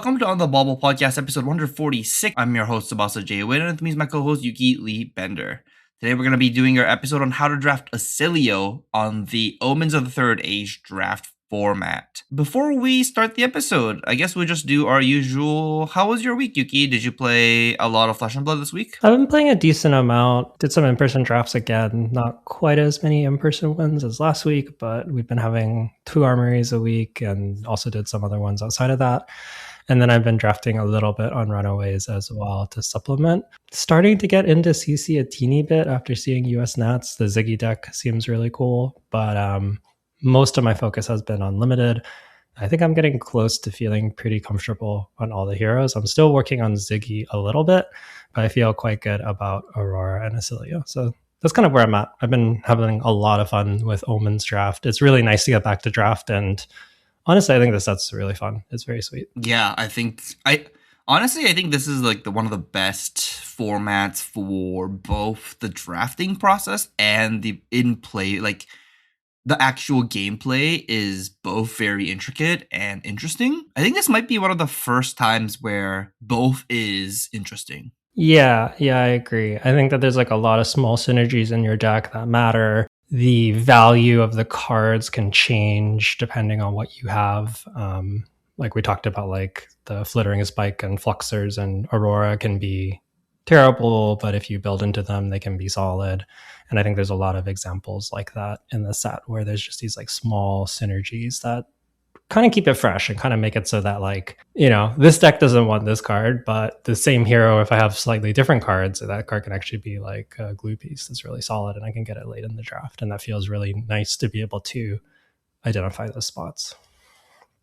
welcome to On the Bubble Podcast, episode 146. I'm your host, Sabasa J. Win, and with me is my co-host, Yuki Lee Bender. Today we're going to be doing our episode on how to draft Oscilio on the Omens of the Third Age draft format. Before we start the episode, I guess we'll just do our usual, how was your week, Yuki? Did you play a lot of Flesh and Blood this week? I've been playing a decent amount. Did some in-person drafts again. Not quite as many in-person ones as last week, but we've been having 2 armories a week and also did some other ones outside of that. And then I've been drafting a little bit on Runaways as well to supplement. Starting to get into CC a teeny bit after seeing US Nats. The Ziggy deck seems really cool, but most of my focus has been on Limited. I think I'm getting close to feeling pretty comfortable on all the heroes. I'm still working on Ziggy a little bit, but I feel quite good about Aurora and Oscilio. So that's kind of where I'm at. I've been having a lot of fun with Omens draft. It's really nice to get back to draft, and honestly, I think this set's really fun. It's very sweet. Yeah, I think this is like one of the best formats for both the drafting process and the in-play, like the actual gameplay is both very intricate and interesting. I think this might be one of the first times where both is interesting. Yeah, I agree. I think that there's like a lot of small synergies in your deck that matter. The value of the cards can change depending on what you have. Like we talked about, like the Flittering Spike and Fluxers and Aurora can be terrible, but if you build into them, they can be solid. And I think there's a lot of examples like that in the set where there's just these like small synergies that kind of keep it fresh and kind of make it so that, like, you know, this deck doesn't want this card, but the same hero, if I have slightly different cards, that card can actually be like a glue piece that's really solid and I can get it late in the draft. And that feels really nice to be able to identify those spots.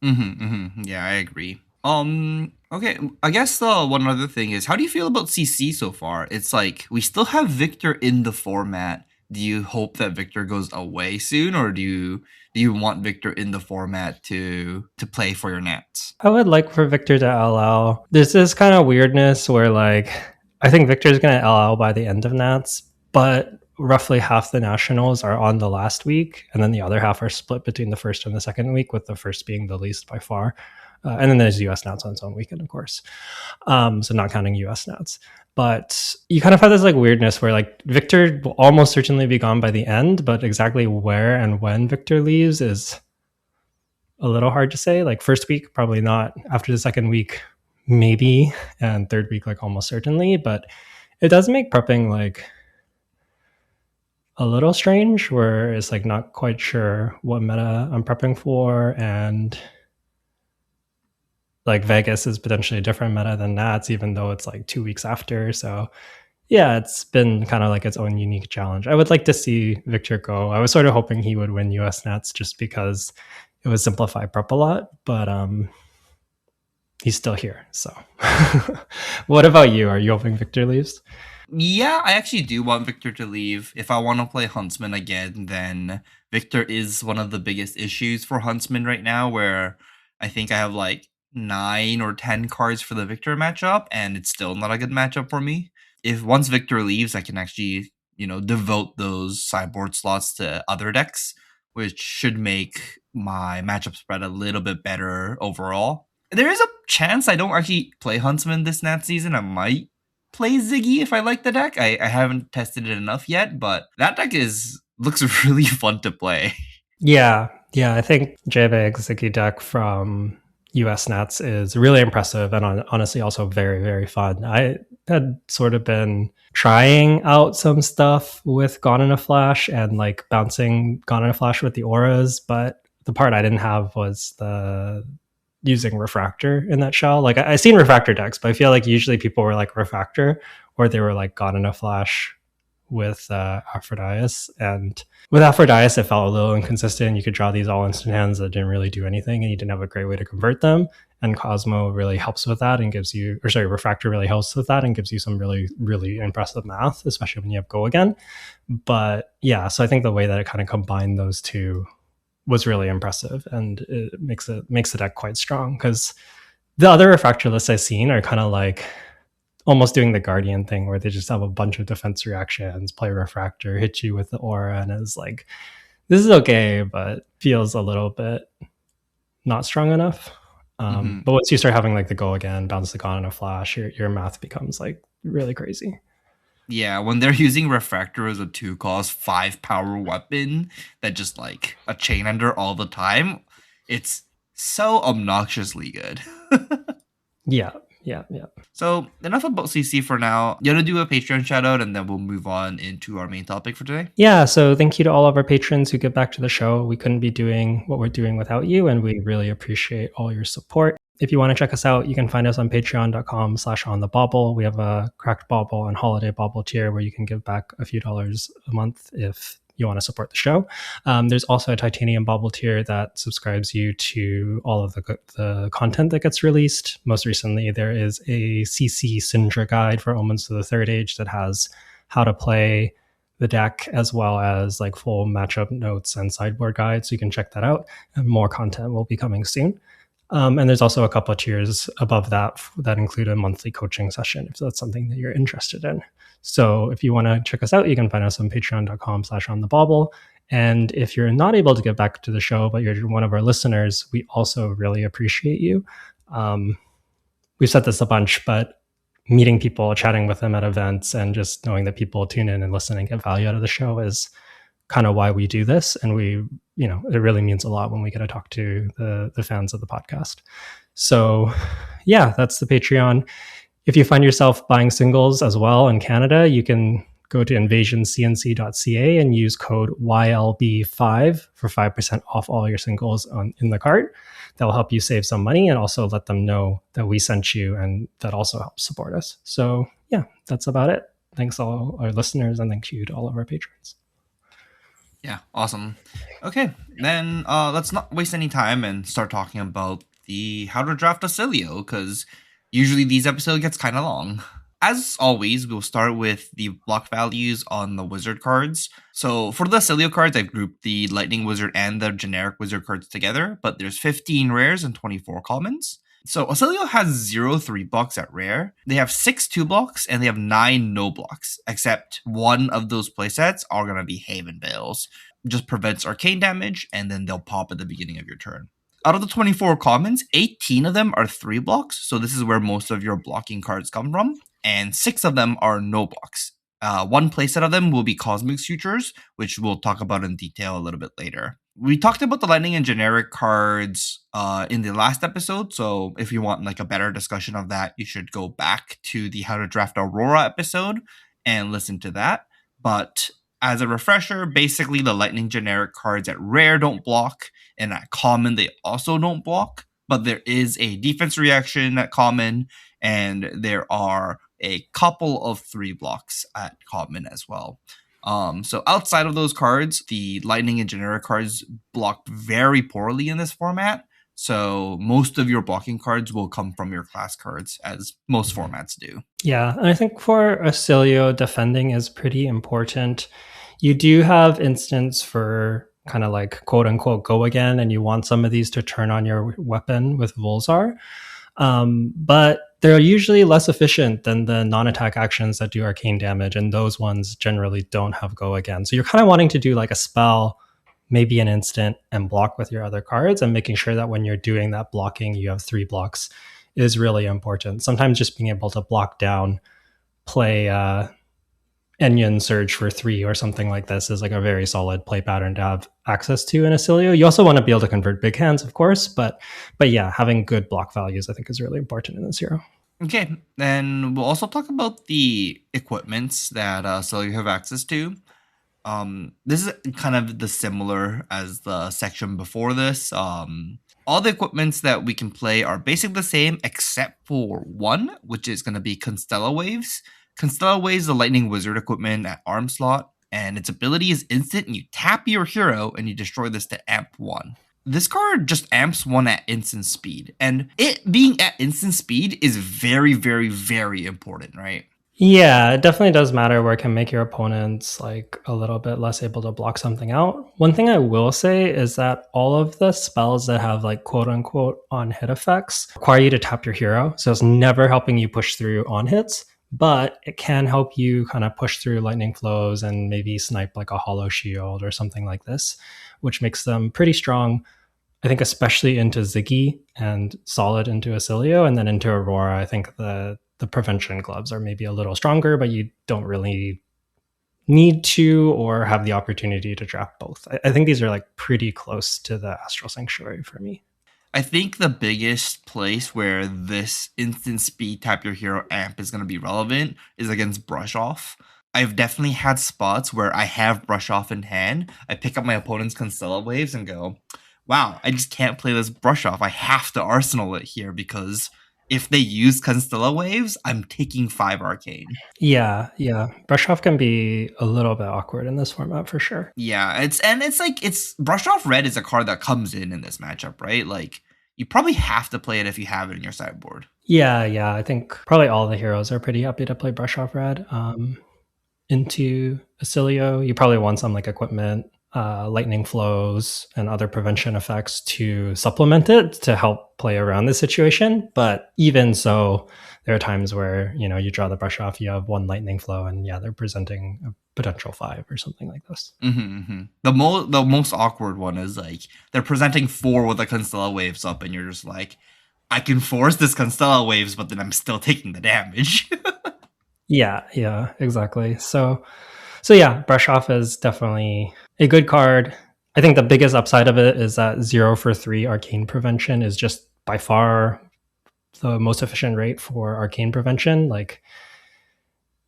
Yeah, I agree. Okay, I guess one other thing is, how do you feel about CC so far? It's like we still have Victor in the format. Do you hope that Victor goes away soon, or do you want Victor in the format to play for your Nats? I would like for Victor to LL. There's this kind of weirdness where, like, I think Victor's going to LL by the end of Nats, but roughly half the nationals are on the last week, and then the other half are split between the first and the second week, with the first being the least by far. And then there's US Nats on its own weekend, of course. So not counting US Nats. But you kind of have this like weirdness where like Victor will almost certainly be gone by the end, but exactly where and when Victor leaves is a little hard to say. Like first week, probably not. After the second week, maybe. And third week, like almost certainly. But it does make prepping like a little strange, where it's like not quite sure what meta I'm prepping for, and like Vegas is potentially a different meta than Nats, even though it's like 2 weeks after. So yeah, it's been kind of like its own unique challenge. I would like to see Victor go. I was sort of hoping he would win US Nats just because it would simplify prep a lot, but he's still here. So what about you? Are you hoping Victor leaves? Yeah, I actually do want Victor to leave. If I want to play Huntsman again, then Victor is one of the biggest issues for Huntsman right now, where I think I have like 9 or 10 cards for the Victor matchup, and it's still not a good matchup for me. If once Victor leaves, I can actually, devote those sideboard slots to other decks, which should make my matchup spread a little bit better overall. There is a chance I don't actually play Huntsman this Nat season. I might play Ziggy if I like the deck. I haven't tested it enough yet, but that deck looks really fun to play. Yeah, I think JBag's Ziggy deck from US Nats is really impressive and honestly also very, very fun. I had sort of been trying out some stuff with Gone in a Flash and like bouncing Gone in a Flash with the auras, but the part I didn't have was the using Refractor in that shell. Like I seen Refractor decks, but I feel like usually people were like Refractor, or they were like Gone in a Flash with Aphrodite. And with Aphrodite, it felt a little inconsistent. You could draw these all instant hands that didn't really do anything, and you didn't have a great way to convert them. And Cosmo really helps with that and gives you, Refractor really helps with that and gives you some really, really impressive math, especially when you have Go Again. But yeah, so I think the way that it kind of combined those two was really impressive, and it makes the deck quite strong, because the other Refractor lists I've seen are kind of like almost doing the Guardian thing, where they just have a bunch of defense reactions, play Refractor, hit you with the aura, and it's like, this is okay, but feels a little bit not strong enough. Hmm. But once you start having like the go again, bounce the gun on a flash, your math becomes like really crazy. Yeah, when they're using Refractor as a 2 cost 5 power weapon that just like a chain under all the time, it's so obnoxiously good. Yeah, yeah, yeah. So enough about CC for now. You want to do a Patreon shout out and then we'll move on into our main topic for today? Yeah, so thank you to all of our patrons who give back to the show. We couldn't be doing what we're doing without you, and we really appreciate all your support. If you want to check us out, you can find us on patreon.com/onthebauble. We have a cracked bauble and holiday bauble tier where you can give back a few dollars a month if you want to support the show. There's also a titanium bauble tier that subscribes you to all of the content that gets released. Most recently, there is a CC Syndra guide for Omens to the Third Age that has how to play the deck, as well as like full matchup notes and sideboard guides. So you can check that out. And more content will be coming soon. And there's also a couple of tiers above that that include a monthly coaching session if that's something that you're interested in. So if you want to check us out, you can find us on patreon.com/onthebauble. And if you're not able to get back to the show, but you're one of our listeners, we also really appreciate you. We've said this a bunch, but meeting people, chatting with them at events, and just knowing that people tune in and listen and get value out of the show is kind of why we do this. And it really means a lot when we get to talk to the fans of the podcast. So yeah, that's the Patreon. If you find yourself buying singles as well in Canada, you can go to invasioncnc.ca and use code YLB5 for 5% off all your singles in the cart. That'll help you save some money and also let them know that we sent you, and that also helps support us. So yeah, that's about it. Thanks all our listeners, and thank you to all of our patrons. Yeah, awesome. Okay, then let's not waste any time and start talking about the how to draft Oscilio, because usually these episodes gets kind of long. As always, we'll start with the block values on the wizard cards. So for the Oscilio cards, I've grouped the lightning wizard and the generic wizard cards together, but there's 15 rares and 24 commons. So Oscilio has 0 3 blocks at rare. They have 6 2 blocks and they have 9 no blocks, except one of those playsets are going to be Haven Veils. Just prevents arcane damage, and then they'll pop at the beginning of your turn. Out of the 24 commons, 18 of them are 3 blocks, so this is where most of your blocking cards come from, and 6 of them are no blocks. One playset of them will be Cosmic Sutures, which we'll talk about in detail a little bit later. We talked about the lightning and generic cards in the last episode, so if you want like a better discussion of that, you should go back to the How to Draft Aurora episode and listen to that. But as a refresher, basically the lightning generic cards at rare don't block, and at common they also don't block, but there is a defense reaction at common, and there are a couple of 3 blocks at common as well. So outside of those cards, the lightning and generic cards block very poorly in this format. So most of your blocking cards will come from your class cards, as most formats do. Yeah, and I think for Oscilio, defending is pretty important. You do have instance for kind of like quote unquote go again, and you want some of these to turn on your weapon with Volzar. But they're usually less efficient than the non-attack actions that do arcane damage, and those ones generally don't have go again. So you're kind of wanting to do like a spell, maybe an instant, and block with your other cards, and making sure that when you're doing that blocking, you have 3 blocks is really important. Sometimes just being able to block down, play Enyon Surge for 3 or something like this is like a very solid play pattern to have access to in Oscilio. You also want to be able to convert big hands, of course, but yeah, having good block values I think is really important in this hero. Okay, then we'll also talk about the equipments that Oscilio have access to. This is kind of the similar as the section before this. All the equipments that we can play are basically the same except for one, which is going to be Constella Waves. Constella Waves is the lightning wizard equipment at arm slot, and its ability is instant, and you tap your hero and you destroy this to amp 1. This card just amps 1 at instant speed, and it being at instant speed is very, very, very important, right? Yeah, it definitely does matter where it can make your opponents like a little bit less able to block something out. One thing I will say is that all of the spells that have like quote unquote on hit effects require you to tap your hero. So it's never helping you push through on hits, but it can help you kind of push through lightning flows and maybe snipe like a hollow shield or something like this, which makes them pretty strong. I think especially into Ziggy and solid into Oscilio, and then into Aurora, I think the prevention gloves are maybe a little stronger, but you don't really need to or have the opportunity to draft both. I think these are like pretty close to the Astral Sanctuary for me. I think the biggest place where this instant speed tap your hero amp is going to be relevant is against Brush Off. I've definitely had spots where I have Brush Off in hand. I pick up my opponent's Constella Waves and go, wow, I just can't play this Brush Off. I have to Arsenal it here because if they use Constella Waves, I'm taking 5 Arcane. Yeah. Brush off can be a little bit awkward in this format for sure. Yeah, it's Brush Off Red is a card that comes in this matchup, right? Like you probably have to play it if you have it in your sideboard. Yeah. I think probably all the heroes are pretty happy to play Brush Off Red. Into Oscilio, you probably want some like equipment, lightning flows, and other prevention effects to supplement it to help play around the situation. But even so, there are times where you draw the Brush Off, you have one lightning flow, and yeah, they're presenting a potential 5 or something like this. The most awkward one is like they're presenting 4 with the Constella Waves up, and you're just like, I can force this Constella Waves, but then I'm still taking the damage. Yeah, exactly. So yeah, Brush Off is definitely a good card. I think the biggest upside of it is that 0 for 3 arcane prevention is just by far the most efficient rate for arcane prevention. Like,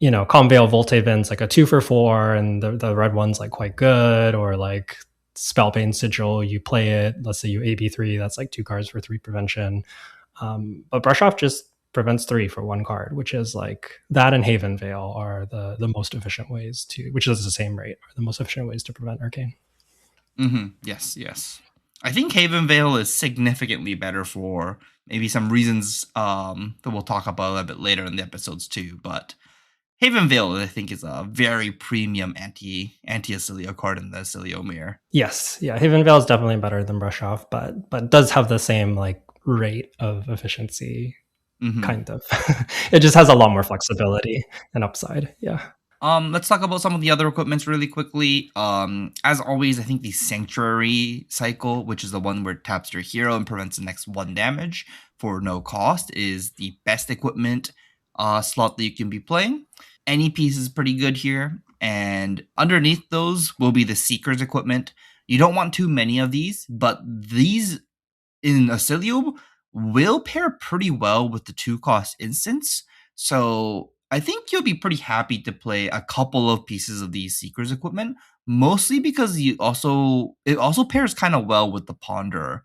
Calm Veil Voltaven's like a 2 for 4, and the red one's like quite good, or like Spellbane Sigil, you play it, let's say you AB3, that's like 2 cards for 3 prevention. But Brush Off just prevents 3 for 1 card, which is like that, and Haven Veil are the most efficient ways to, which is the same rate, are the most efficient ways to prevent arcane. Yes. I think Haven Veil is significantly better for maybe some reasons that we'll talk about a little bit later in the episodes too. But Haven Veil, I think, is a very premium anti-Oscilio card in the Oscilio mirror. Yes, yeah, Haven Veil is definitely better than Brush Off, but does have the same like rate of efficiency. Kind of. It just has a lot more flexibility and upside. Yeah. Let's talk about some of the other equipments really quickly. As always, I think the Sanctuary cycle, which is the one where it taps your hero and prevents the next 1 damage for no cost, is the best equipment slot that you can be playing. Any piece is pretty good here, and underneath those will be the Seeker's equipment. You don't want too many of these, but these in Oscilio will pair pretty well with the 2-cost instance. So I think you'll be pretty happy to play a couple of pieces of these Seeker's equipment, mostly because it also pairs kind of well with the Ponder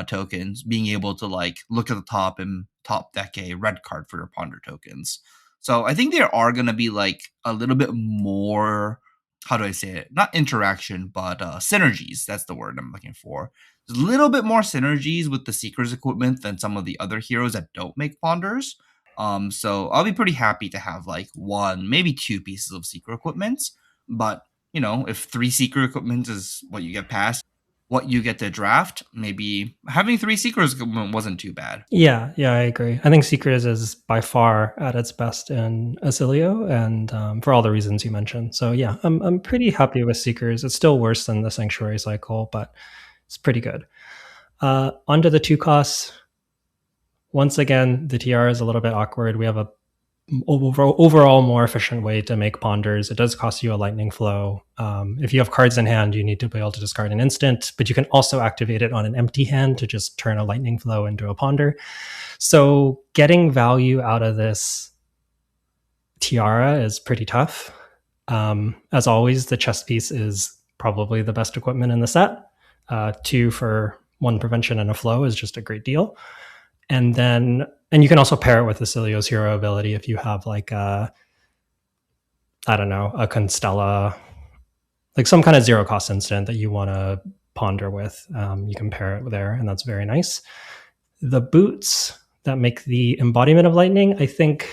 tokens, being able to like look at the top and top deck a red card for your Ponder tokens. So I think there are going to be like a little bit more, how do I say it? Not interaction, but synergies. That's the word I'm looking for. There's a little bit more synergies with the Seeker's equipment than some of the other heroes that don't make Ponders. So I'll be pretty happy to have like 1, maybe 2 pieces of Seeker equipments. But, if 3 Seeker equipment is what you get past, what you get to draft, maybe having 3 Seekers wasn't too bad. Yeah, I agree. I think Seekers is by far at its best in Oscilio, and for all the reasons you mentioned. So yeah, I'm pretty happy with Seekers. It's still worse than the Sanctuary cycle, but it's pretty good. Onto the 2 costs. Once again, the TR is a little bit awkward. We have a overall more efficient way to make Ponders. It does cost you a lightning flow. If you have cards in hand, you need to be able to discard an instant, but you can also activate it on an empty hand to just turn a lightning flow into a Ponder. So getting value out of this Tiara is pretty tough. As always, the chess piece is probably the best equipment in the set. 2 for 1 prevention and a flow is just a great deal. And you can also pair it with Oscilio's hero ability if you have like a Constella, like some kind of 0-cost instant that you want to Ponder with. You can pair it there, and that's very nice. The boots that make the embodiment of lightning, I think,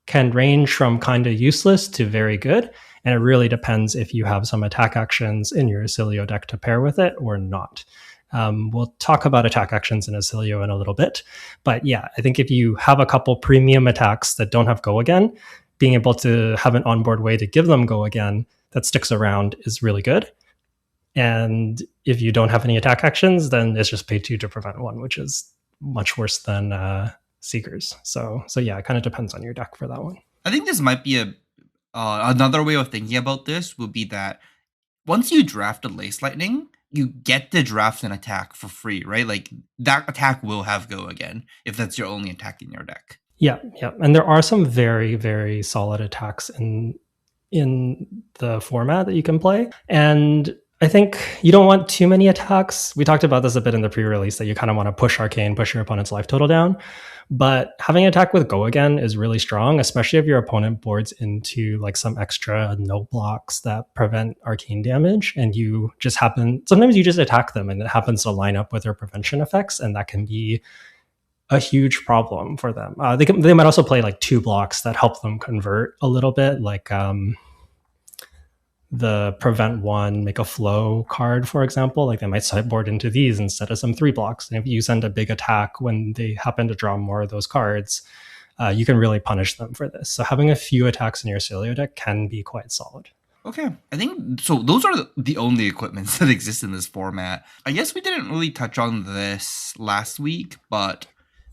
can range from kind of useless to very good. And it really depends if you have some attack actions in your Oscilio deck to pair with it or not. We'll talk about attack actions in Oscilio in a little bit. But yeah, I think if you have a couple premium attacks that don't have go again, being able to have an onboard way to give them go again that sticks around is really good. And if you don't have any attack actions, then it's just pay 2 to prevent 1, which is much worse than Seekers. So yeah, it kind of depends on your deck for that one. I think this might be a another way of thinking about this would be that once you draft a Lace Lightning, you get to draft an attack for free, right? Like that attack will have go again if that's your only attack in your deck. Yeah, yeah. And there are some very, very solid attacks in the format that you can play. And I think you don't want too many attacks. We talked about this a bit in the pre-release that you kind of want to push Arcane, push your opponent's life total down. But having an attack with Go Again is really strong, especially if your opponent boards into like some extra no blocks that prevent arcane damage, and you just sometimes you just attack them and it happens to line up with their prevention effects, and that can be a huge problem for them. They might also play like 2 blocks that help them convert a little bit, like the prevent 1 make a flow card, for example. Like they might sideboard into these instead of some 3 blocks, and if you send a big attack when they happen to draw more of those cards, you can really punish them for this. So having a few attacks in your Oscilio deck can be quite solid. Okay, I think so. Those are the only equipments that exist in this format. I guess we didn't really touch on this last week, but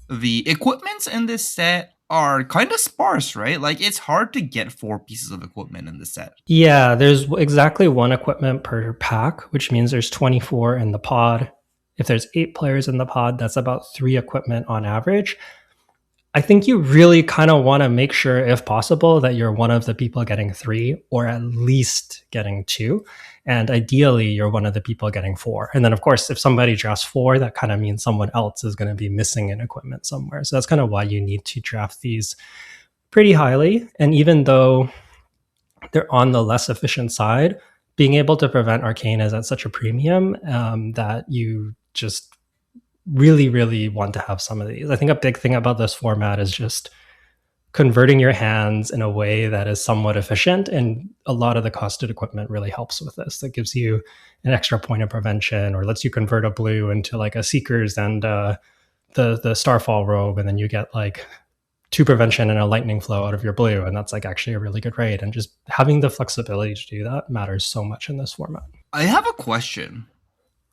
the equipments in this set are kind of sparse, right? Like it's hard to get 4 pieces of equipment in the set. Yeah, there's exactly 1 equipment per pack, which means there's 24 in the pod. If there's 8 players in the pod, that's about 3 equipment on average. I think you really kind of want to make sure, if possible, that you're one of the people getting 3 or at least getting 2. And ideally, you're one of the people getting 4. And then, of course, if somebody drafts 4, that kind of means someone else is going to be missing an equipment somewhere. So that's kind of why you need to draft these pretty highly. And even though they're on the less efficient side, being able to prevent arcane is at such a premium that you just really, really want to have some of these. I think a big thing about this format is just converting your hands in a way that is somewhat efficient, and a lot of the costed equipment really helps with this. That gives you an extra point of prevention, or lets you convert a blue into like a Seekers and the Starfall Robe, and then you get like 2 prevention and a lightning flow out of your blue, and that's like actually a really good raid. And just having the flexibility to do that matters so much in this format. I have a question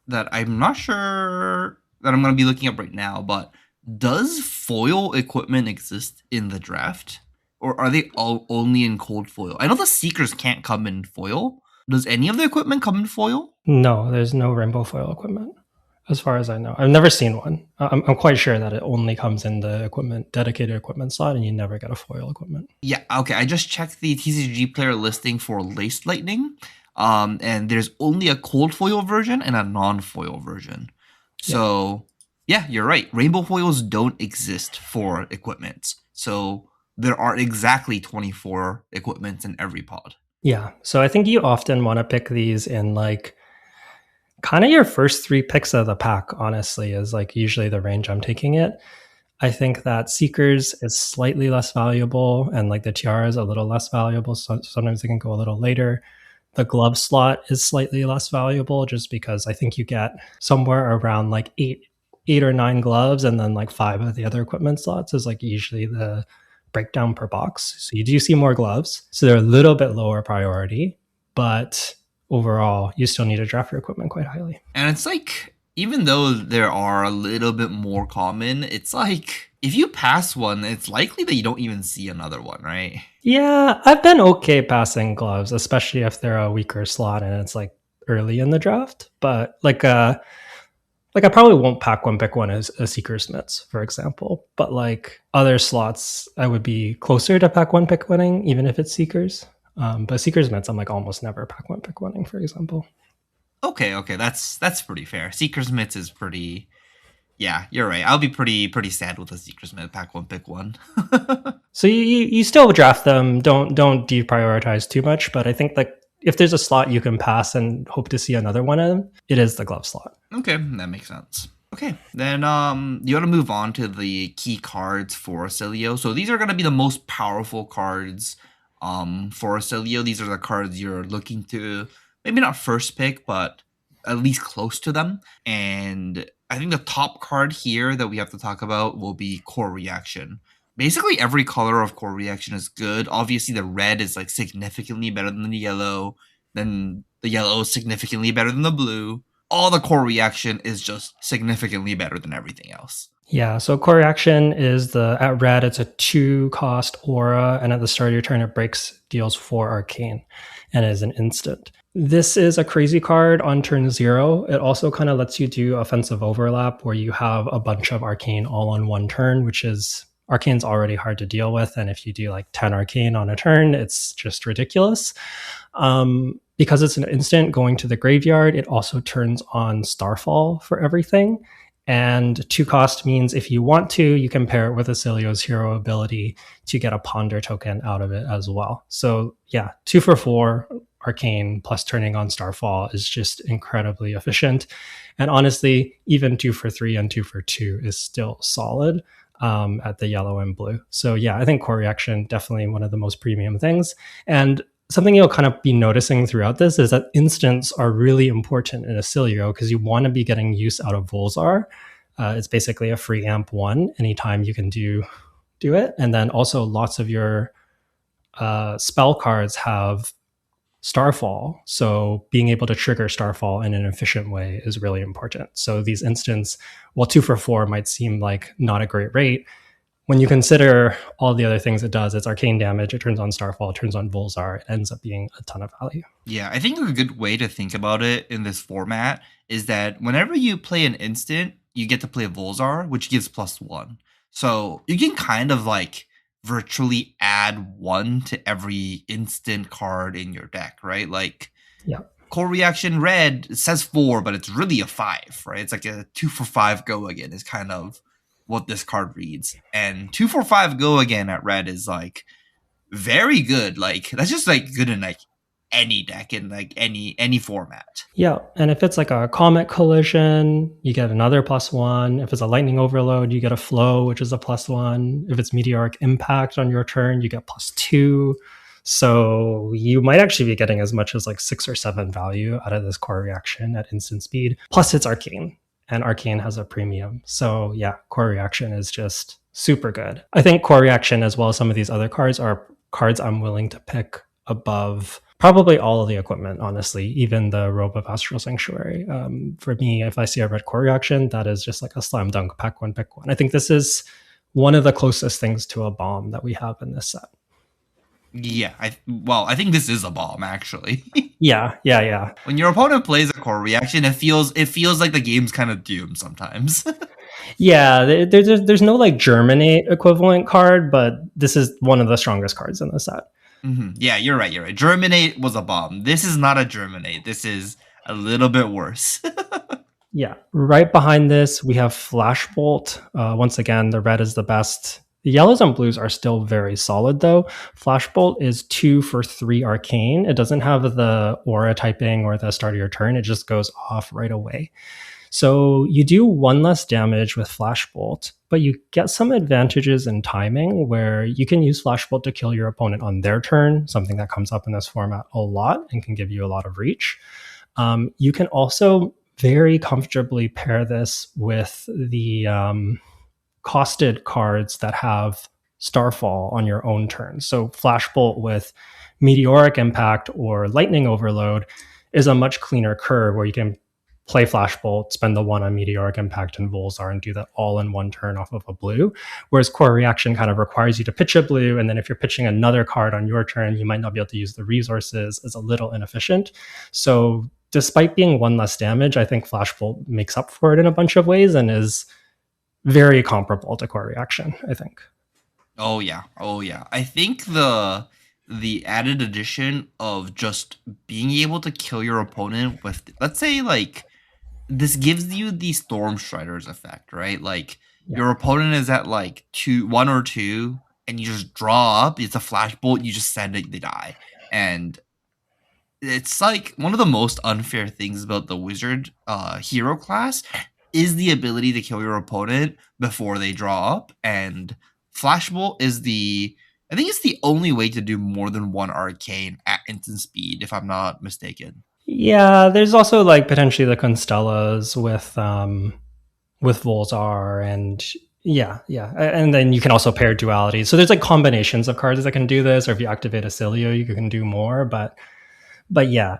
that I'm not sure that I'm going to be looking up right now, but does foil equipment exist in the draft? Or are they all only in cold foil? I know the Seekers can't come in foil. Does any of the equipment come in foil? No, there's no rainbow foil equipment, as far as I know. I've never seen one. I'm quite sure that it only comes in the dedicated equipment slot, and you never get a foil equipment. Yeah, okay. I just checked the TCG player listing for Laced Lightning, and there's only a cold foil version and a non-foil version. So, yeah, you're right. Rainbow foils don't exist for equipments. So there are exactly 24 equipments in every pod. Yeah. So I think you often want to pick these in like kind of your first 3 picks of the pack, honestly, is like usually the range I'm taking it. I think that Seekers is slightly less valuable, and like the Tiara is a little less valuable. So sometimes they can go a little later. The glove slot is slightly less valuable just because I think you get somewhere around like 8 or 9 gloves, and then like 5 of the other equipment slots is like usually the breakdown per box. So you do see more gloves. So they're a little bit lower priority, but overall, you still need to draft your equipment quite highly. And it's like, even though there are a little bit more common, it's like if you pass one, it's likely that you don't even see another one, right? Yeah, I've been okay passing gloves, especially if they're a weaker slot and it's like early in the draft. But like I probably won't pack one pick one as a Seeker's Mitts, for example. But like other slots, I would be closer to pack one pick winning, even if it's Seekers. But Seeker's Mitts, I'm like almost never pack one pick winning, for example. Okay, that's pretty fair. Seeker's Mitts is pretty. Yeah, you're right. I'll be pretty sad with a Seeker's Mitt pack one pick one. So you still draft them. Don't deprioritize too much. But I think like if there's a slot you can pass and hope to see another one in, it is the glove slot. Okay, that makes sense. Okay, then you want to move on to the key cards for Oscilio. So these are going to be the most powerful cards for Oscilio. These are the cards you're looking to maybe not first pick, but at least close to them. And I think the top card here that we have to talk about will be Core Reaction. Basically, every color of Core Reaction is good. Obviously, the red is like significantly better than the yellow. then the yellow is significantly better than the blue. All the core reaction is just significantly better than everything else. Yeah, so core reaction is at red, it's a 2-cost aura, and at the start of your turn, it breaks, deals 4 arcane, and is an instant. This is a crazy card on turn 0. It also kind of lets you do offensive overlap where you have a bunch of arcane all on one turn, which is arcane's already hard to deal with. And if you do like 10 arcane on a turn, it's just ridiculous. Because it's an instant going to the graveyard, it also turns on Starfall for everything. And 2-cost means if you want to, you can pair it with Oscilio's hero ability to get a ponder token out of it as well. So yeah, 2 for 4 arcane plus turning on Starfall is just incredibly efficient. And honestly, even 2 for 3 and 2 for 2 is still solid at the yellow and blue. So yeah, I think core reaction, definitely one of the most premium things. And something you'll kind of be noticing throughout this is that instants are really important in Oscilio because you want to be getting use out of Volzar. It's basically a free amp 1 anytime you can do it. And then also lots of your spell cards have Starfall. So being able to trigger Starfall in an efficient way is really important. So these instants, while 2 for 4 might seem like not a great rate, when you consider all the other things it does, it's arcane damage, it turns on Starfall, it turns on Volzar, it ends up being a ton of value. Yeah, I think a good way to think about it in this format is that whenever you play an instant, you get to play Volzar, which gives +1. So you can kind of like virtually add 1 to every instant card in your deck, right? Like, yeah. Core reaction red, it says 4, but it's really a 5, right? It's like a 2 for 5 go again is kind of what this card reads. And 2 for 5 go again at red is like very good. Like that's just like good in like any deck in like any format. Yeah, and if it's like a comet collision, you get another +1. If it's a lightning overload, you get a flow, which is a +1. If it's meteoric impact on your turn, you get +2. So you might actually be getting as much as like 6 or 7 value out of this core reaction at instant speed. Plus it's arcane, and arcane has a premium. So yeah, core reaction is just super good. I think core reaction, as well as some of these other cards, are cards I'm willing to pick above probably all of the equipment, honestly, even the Robe of Astral Sanctuary. For me, if I see a red core reaction, that is just like a slam dunk, pack one, pick one. I think this is one of the closest things to a bomb that we have in this set. Yeah, I think this is a bomb actually. Yeah. When your opponent plays a core reaction, it feels like the game's kind of doomed sometimes. Yeah, there's no like Germinate equivalent card, but this is one of the strongest cards in the set. Mm-hmm. Yeah, you're right. Germinate was a bomb. This is not a Germinate. This is a little bit worse. Yeah, right behind this, we have Flashbolt. Once again, the red is the best. The yellows and blues are still very solid, though. Flashbolt is 2 for 3 arcane. It doesn't have the aura typing or the start of your turn. It just goes off right away. So you do 1 less damage with Flashbolt, but you get some advantages in timing where you can use Flashbolt to kill your opponent on their turn, something that comes up in this format a lot and can give you a lot of reach. You can also very comfortably pair this with the costed cards that have Starfall on your own turn. So Flashbolt with Meteoric Impact or Lightning Overload is a much cleaner curve where you can play Flashbolt, spend the 1 on Meteoric Impact and Volzar, and do that all in one turn off of a blue. Whereas Core Reaction kind of requires you to pitch a blue, and then if you're pitching another card on your turn, you might not be able to use the resources. It's a little inefficient. So despite being 1 less damage, I think Flashbolt makes up for it in a bunch of ways and is very comparable to Core Reaction, I think. Oh yeah. I think the added addition of just being able to kill your opponent with, let's say, like, this gives you the Storm Striders effect, right? Like, your opponent is at like 1 or 2, and you just draw up. It's a Flashbolt. You just send it, they die, and it's like one of the most unfair things about the Wizard hero class is the ability to kill your opponent before they draw up, and Flashbolt is I think it's the only way to do more than 1 arcane at instant speed, if I'm not mistaken. Yeah, there's also like potentially the Constellas with Volzar and yeah. And then you can also pair duality. So there's like combinations of cards that can do this, or if you activate Oscilio, you can do more. But But yeah,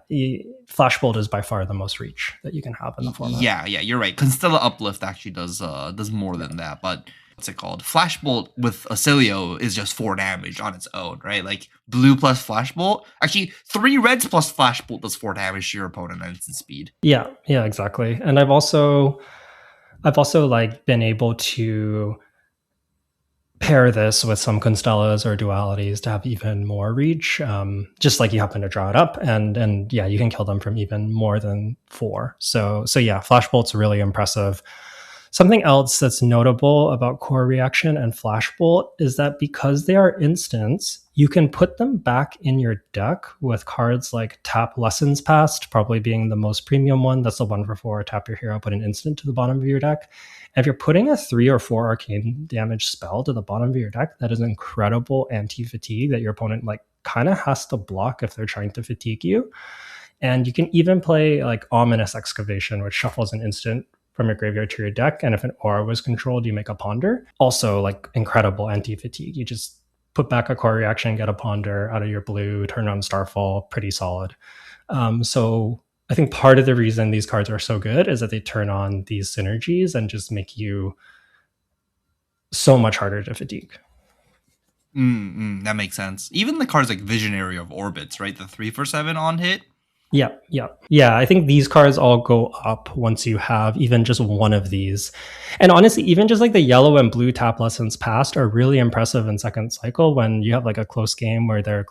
Flashbolt is by far the most reach that you can have in the format. Yeah, you're right. Constella Uplift actually does more than that, but what's it called? Flashbolt with Oscilio is just 4 damage on its own, right? Like blue plus Flashbolt. Actually, 3 reds plus Flashbolt does 4 damage to your opponent at instant speed. Yeah, exactly. And I've also like been able to pair this with some constellas or dualities to have even more reach. Just like you happen to draw it up, and yeah, you can kill them from even more than 4. So yeah, Flashbolt's really impressive. Something else that's notable about Core Reaction and Flashbolt is that because they are instants, you can put them back in your deck with cards like Tap Lessons Past, probably being the most premium one. That's the 1 for 4, tap your hero, put an instant to the bottom of your deck. And if you're putting a 3 or 4 arcane damage spell to the bottom of your deck, that is incredible anti-fatigue that your opponent like kind of has to block if they're trying to fatigue you. And you can even play like Ominous Excavation, which shuffles an instant from your graveyard to your deck. And if an aura was controlled, you make a ponder. Also, like incredible anti-fatigue. You just put back a core reaction, get a ponder out of your blue, turn on Starfall, pretty solid. So I think part of the reason these cards are so good is that they turn on these synergies and just make you so much harder to fatigue. That makes sense. Even the cards like Visionary of Orbits, right? The 3 for 7 on hit. Yeah. I think these cards all go up once you have even just one of these. And honestly, even just like the yellow and blue Tap Lessons Past are really impressive in second cycle when you have like a close game where they're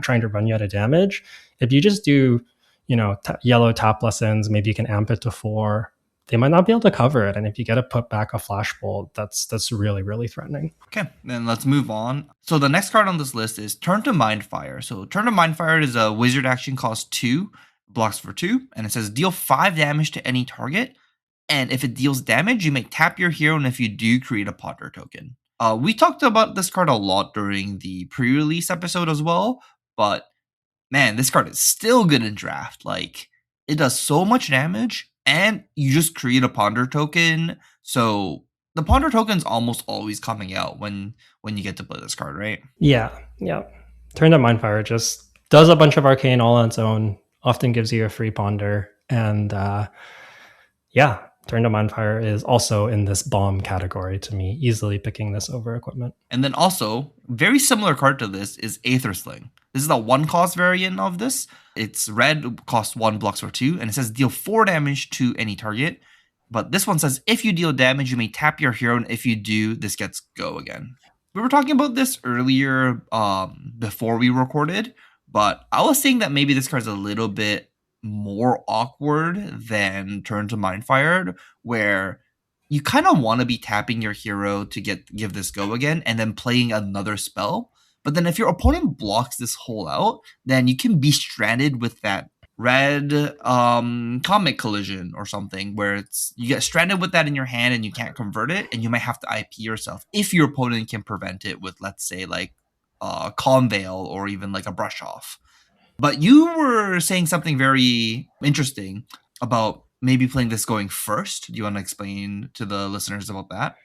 trying to run you out of damage. If you just do, yellow Tap Lessons, maybe you can amp it to 4. They might not be able to cover it. And if you get to put back a Flashbolt, that's really, really threatening. Okay, then let's move on. So the next card on this list is Turn to Mindfire. So Turn to Mindfire is a wizard action, cost 2, blocks for 2, and it says deal 5 damage to any target. And if it deals damage, you may tap your hero, and if you do, create a ponder token. We talked about this card a lot during the pre-release episode as well, but man, this card is still good in draft. Like, it does so much damage, and you just create a ponder token. So the ponder token's almost always coming out when you get to play this card, right? Yeah. Turn to Mindfire just does a bunch of arcane all on its own, often gives you a free ponder. And Turn to Mindfire is also in this bomb category to me, easily picking this over equipment. And then also, very similar card to this is Aether Sling. This is the 1-cost variant of this. It's red, costs 1, blocks for 2, and it says deal 4 damage to any target. But this one says if you deal damage, you may tap your hero, and if you do, this gets go again. We were talking about this earlier before we recorded, but I was saying that maybe this card's a little bit more awkward than Turn to Mindfire, where you kind of want to be tapping your hero to give this go again and then playing another spell. But then if your opponent blocks this hole out, then you can be stranded with that red comic collision or something where you get stranded with that in your hand and you can't convert it, and you might have to IP yourself if your opponent can prevent it with, let's say, like Calm Veil or even like a brush off. But you were saying something very interesting about maybe playing this going first. Do you want to explain to the listeners about that?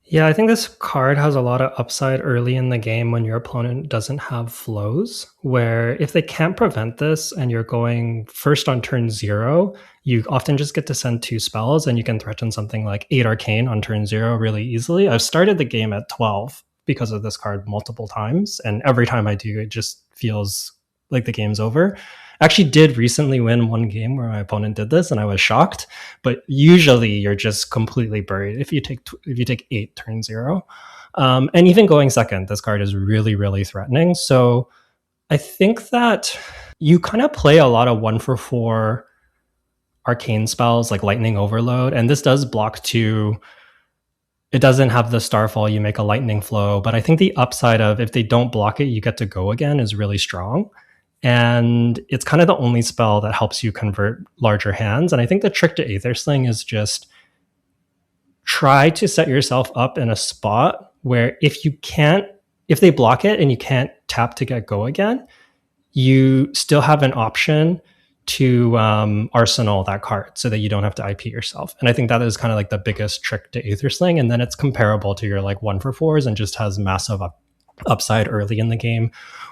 Yeah, I think this card has a lot of upside early in the game when your opponent doesn't have flows, where if they can't prevent this and you're going first on turn 0, you often just get to send 2 spells and you can threaten something like 8 arcane on turn 0 really easily. I've started the game at 12 because of this card multiple times, and every time I do, it just feels like the game's over. I actually did recently win one game where my opponent did this and I was shocked, but usually you're just completely buried if you take 8 turn 0. And even going second, this card is really, really threatening. So I think that you kind of play a lot of 1-for-4 arcane spells like Lightning Overload, and this does block 2. It doesn't have the Starfall, you make a Lightning Flow, but I think the upside of if they don't block it, you get to go again is really strong. And it's kind of the only spell that helps you convert larger hands. And I think the trick to Aether Sling is just try to set yourself up in a spot where if they block it and you can't tap to get go again, you still have an option to arsenal that card so that you don't have to IP yourself. And I think that is kind of like the biggest trick to Aether Sling. And then it's comparable to your like 1-for-4s and just has massive upside early in the game,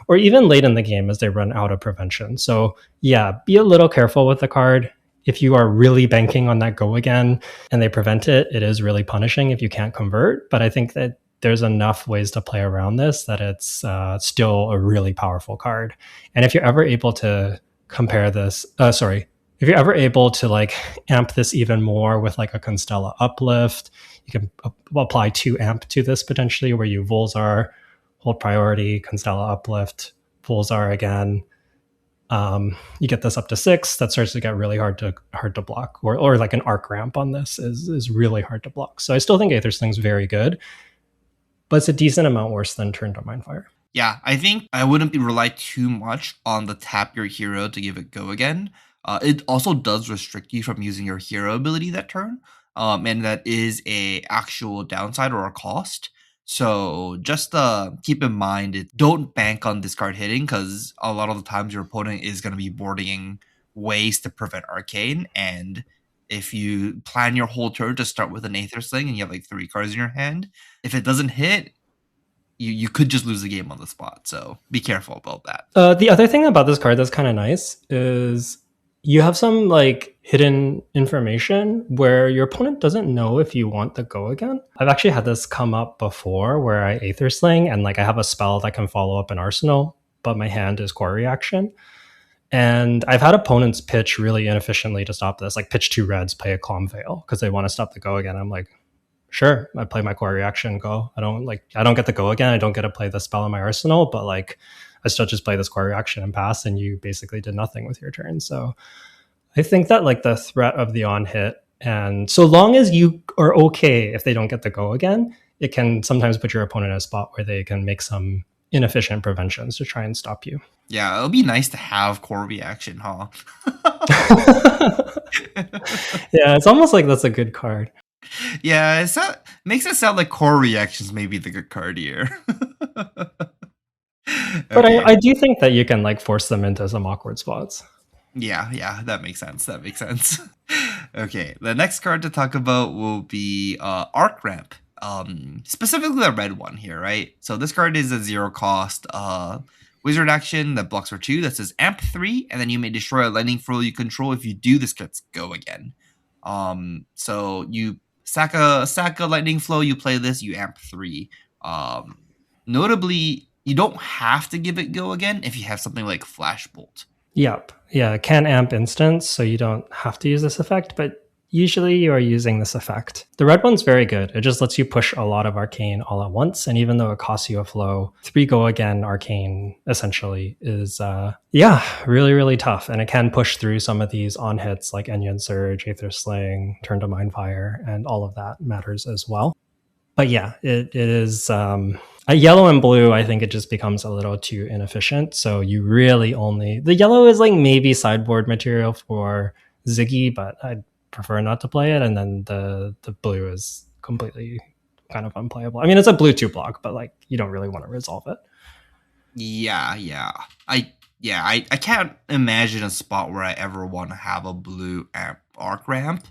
or even late in the game as they run out of prevention. So yeah, be a little careful with the card. If you are really banking on that go again and they prevent it, it is really punishing if you can't convert. But I think that there's enough ways to play around this that it's still a really powerful card. And if you're ever able to compare this, if you're ever able to like amp this even more with like a Constella uplift, you can apply 2 amp to this potentially, where you Volzar, hold priority, Constella uplift, Volzar again. You get this up to 6. That starts to get really hard to block, or like an arc ramp on this is really hard to block. So I still think Aether Sling's very good, but it's a decent amount worse than Turn to Mindfire. Yeah, I think I wouldn't rely too much on the tap your hero to give it go again. It also does restrict you from using your hero ability that turn, and that is a actual downside or a cost. So just keep in mind, don't bank on this card hitting, because a lot of the times your opponent is going to be boarding ways to prevent Arcane, and if you plan your whole turn to start with an Aether Sling and you have like 3 cards in your hand, if it doesn't hit, you could just lose the game on the spot. So be careful about that. The other thing about this card that's kind of nice is you have some like hidden information where your opponent doesn't know if you want the go again. I've actually had this come up before where I Aether Sling and like I have a spell that can follow up an arsenal, but my hand is core reaction. And I've had opponents pitch really inefficiently to stop this, like pitch 2 reds, play a Calm Veil because they want to stop the go again. I'm like, sure, I play my core reaction, go. I don't get the go again. I don't get to play the spell in my arsenal, but like I still just play this core reaction and pass, and you basically did nothing with your turn. So I think that like the threat of the on hit, and so long as you are okay if they don't get the go again, it can sometimes put your opponent in a spot where they can make some inefficient preventions to try and stop you. Yeah, it'll be nice to have core reaction, huh? Yeah, it's almost like that's a good card. Yeah, makes it sound like core reactions may be the good card here. But Okay. I do think that you can like force them into some awkward spots. Yeah, that makes sense. Okay, the next card to talk about will be Arc Ramp. Specifically the red one here, right? So this card is a 0 cost wizard action that blocks for 2 that says amp 3, and then you may destroy a lightning flow you control. If you do, this gets go again. So you sack a lightning flow, you play this, you amp 3. Notably, you don't have to give it go again if you have something like Flash Bolt. Yep. Yeah, it can amp instance, so you don't have to use this effect, but usually you are using this effect. The red one's very good. It just lets you push a lot of arcane all at once, and even though it costs you a flow, 3 go again arcane essentially is really, really tough. And it can push through some of these on hits like Enyon Surge, Aether Sling, Turn to Mindfire, and all of that matters as well. But yeah, it is a yellow and blue. I think it just becomes a little too inefficient. So you really the yellow is like maybe sideboard material for Ziggy, but I'd prefer not to play it. And then the blue is completely kind of unplayable. I mean, it's a blue 2 block, but like you don't really want to resolve it. Yeah. I can't imagine a spot where I ever want to have a blue arc ramp,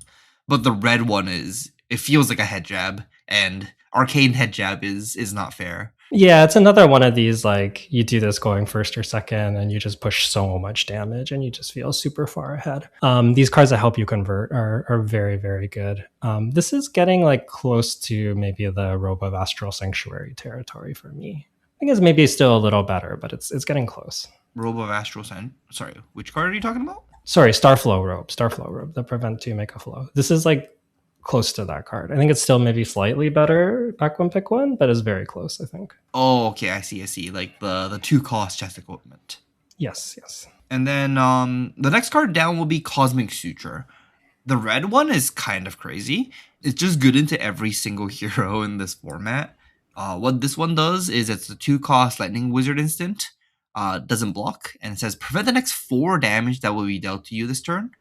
but the red one it feels like a head jab, and arcane head jab is not fair. Yeah, it's another one of these like you do this going first or second and you just push so much damage and you just feel super far ahead. These cards that help you convert are very, very good. This is getting like close to maybe the Robe of Astral Sanctuary territory for me. I think it's maybe still a little better, but it's getting close. Robe of Astral Sorry, which card are you talking about? Sorry, Starflow Robe, the prevent 2 make a flow. This is like close to that card. I think it's still maybe slightly better back when pick 1, but it's very close, I think. Oh, okay, I see. Like the 2 cost chest equipment. Yes. And then the next card down will be Cosmic Suture. The red one is kind of crazy. It's just good into every single hero in this format. What this one does is it's a 2 cost lightning wizard instant. Doesn't block, and it says prevent the next 4 damage that will be dealt to you this turn.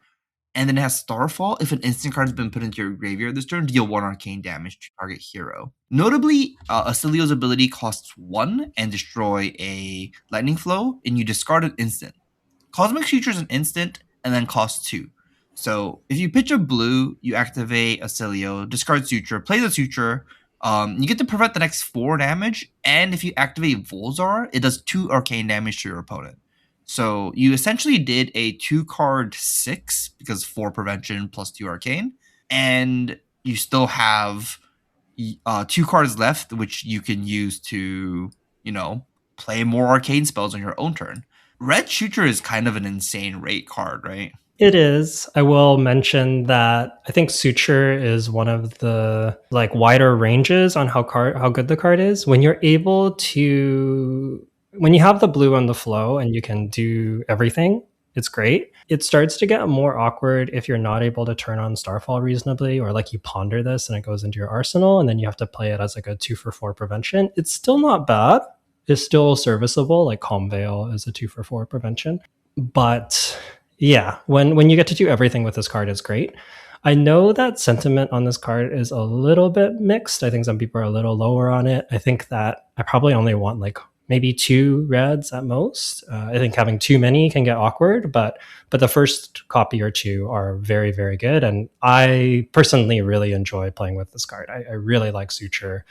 And then it has Starfall. If an instant card has been put into your graveyard this turn, deal 1 arcane damage to target hero. Notably, Oscilio's ability costs 1 and destroy a lightning flow, and you discard an instant. Cosmic Suture is an instant and then costs 2. So if you pitch a blue, you activate Oscilio, discard Suture, play the Suture, You get to prevent the next 4 damage, and if you activate Volzar, it does 2 arcane damage to your opponent. So you essentially did a 2 card 6 because 4 prevention plus 2 arcane, and you still have 2 cards left, which you can use to, you know, play more arcane spells on your own turn. Red Shooter is kind of an insane rate card, right? It is. I will mention that I think Suture is one of the like wider ranges on how good the card is. When you're able to when you have the blue on the flow and you can do everything, it's great. It starts to get more awkward if you're not able to turn on Starfall reasonably, or like you ponder this and it goes into your arsenal and then you have to play it as like a 2 for 4 prevention. It's still not bad. It's still serviceable. Like Calm Veil is a 2 for 4 prevention. But yeah, when you get to do everything with this card, it's great. I know that sentiment on this card is a little bit mixed. I think some people are a little lower on it. I think that I probably only want like maybe 2 reds at most. I think having too many can get awkward, but the first copy or two are very, very good. And I personally really enjoy playing with this card. I really like Suture.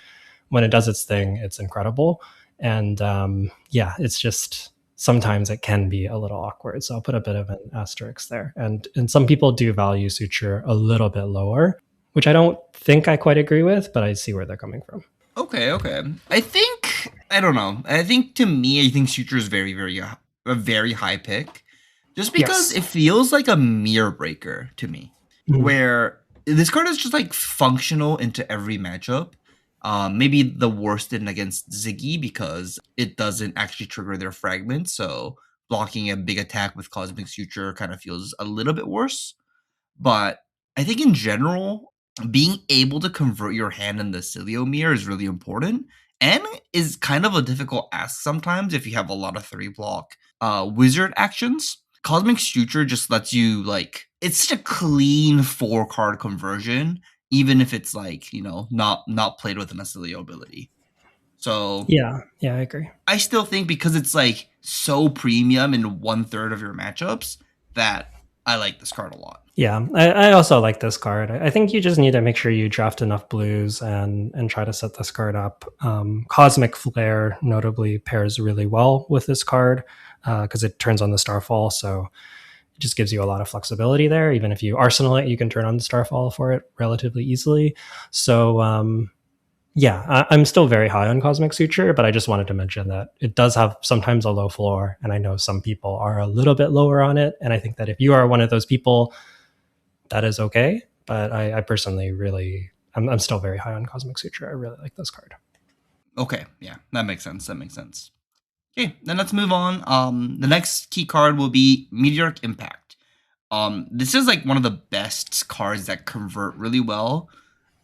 When it does its thing, it's incredible. And yeah, it's just sometimes it can be a little awkward. So I'll put a bit of an asterisk there. And some people do value Suture a little bit lower, which I don't think I quite agree with, but I see where they're coming from. Okay, okay. I don't know. I think to me, I think Suture is a very high pick, just because Yes. it feels like a mirror breaker to me, Mhm. where this card is just like functional into every matchup. Maybe the worst in against Ziggy because it doesn't actually trigger their fragment, so blocking a big attack with Cosmic Suture kind of feels a little bit worse. But I think in general, being able to convert your hand in the Cilio mirror is really important and is kind of a difficult ask sometimes if you have a lot of 3 block wizard actions. Cosmic Suture just lets you like it's such a clean 4 card conversion, even if it's like, not played with an Oscilio ability. So Yeah, I agree. I still think because it's like so premium in 1/3 of your matchups that I like this card a lot. Yeah, I also like this card. I think you just need to make sure you draft enough blues and try to set this card up. Cosmic Flare notably pairs really well with this card because it turns on the Starfall, so it just gives you a lot of flexibility there. Even if you arsenal it, you can turn on the Starfall for it relatively easily. So yeah, I'm still very high on Cosmic Suture, but I just wanted to mention that it does have sometimes a low floor, and I know some people are a little bit lower on it. And I think that if you are one of those people, that is okay. But I personally really, I'm still very high on Cosmic Suture. I really like this card. Okay, yeah, that makes sense. That makes sense. Okay, then let's move on. The next key card will be Meteoric Impact. This is like one of the best cards that convert really well,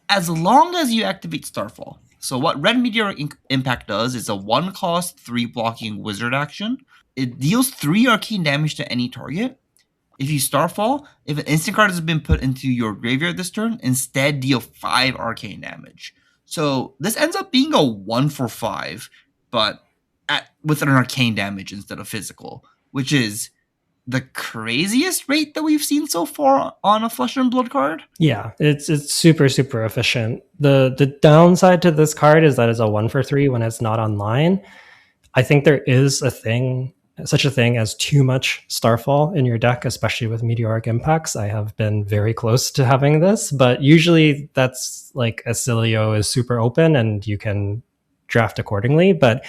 as long as you activate Starfall. So what Red Meteoric Impact does is a 1 cost 3 blocking wizard action. It deals 3 arcane damage to any target. If you Starfall, if an instant card has been put into your graveyard this turn, instead deal 5 arcane damage. So this ends up being a 1 for 5, but with an arcane damage instead of physical, which is the craziest rate that we've seen so far on a Flesh and Blood card. Yeah, it's super super efficient. The downside to this card is that it's a 1 for 3 when it's not online. I think there is such a thing as too much Starfall in your deck, especially with Meteoric Impacts. I have been very close to having this, but usually that's like Oscilio is super open and you can draft accordingly. But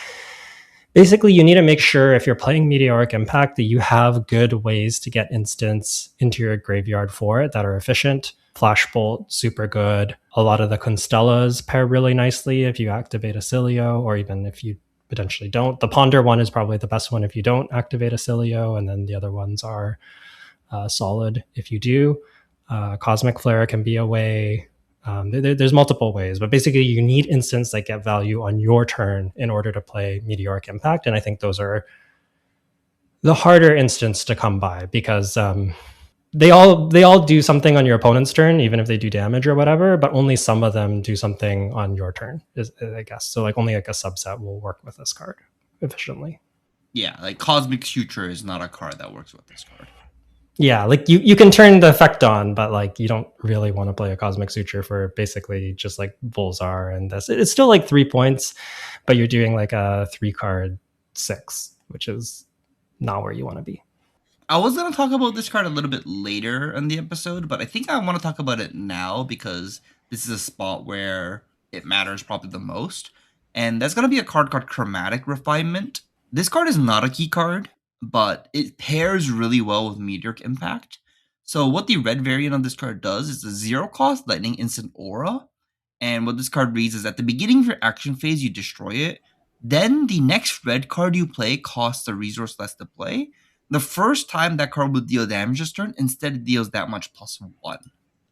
basically, you need to make sure if you're playing Meteoric Impact that you have good ways to get instants into your graveyard for it that are efficient. Flashbolt, super good. A lot of the Constellas pair really nicely if you activate Oscilio, or even if you potentially don't. The Ponder one is probably the best one if you don't activate Oscilio, and then the other ones are solid if you do. Cosmic Flare can be a way. There's multiple ways, but basically you need instants that get value on your turn in order to play Meteoric Impact, and I think those are the harder instants to come by because they all do something on your opponent's turn, even if they do damage or whatever, but only some of them do something on your turn, I guess. So like only like a subset will work with this card efficiently. Yeah, like Cosmic Suture is not a card that works with this card. Yeah, like you can turn the effect on, but like you don't really want to play a Cosmic Suture for basically just like Volzar and this. It's still like 3 points, but you're doing like a 3 card 6, which is not where you want to be. I was going to talk about this card a little bit later in the episode, but I think I want to talk about it now because this is a spot where it matters probably the most. And that's going to be a card called Chromatic Refinement. This card is not a key card, but it pairs really well with Meteoric Impact. So, what the red variant of this card does is a 0 cost Lightning Instant Aura. And what this card reads is at the beginning of your action phase, you destroy it. Then the next red card you play costs a resource less to play. The first time that card would deal damage this turn, instead it deals that much +1.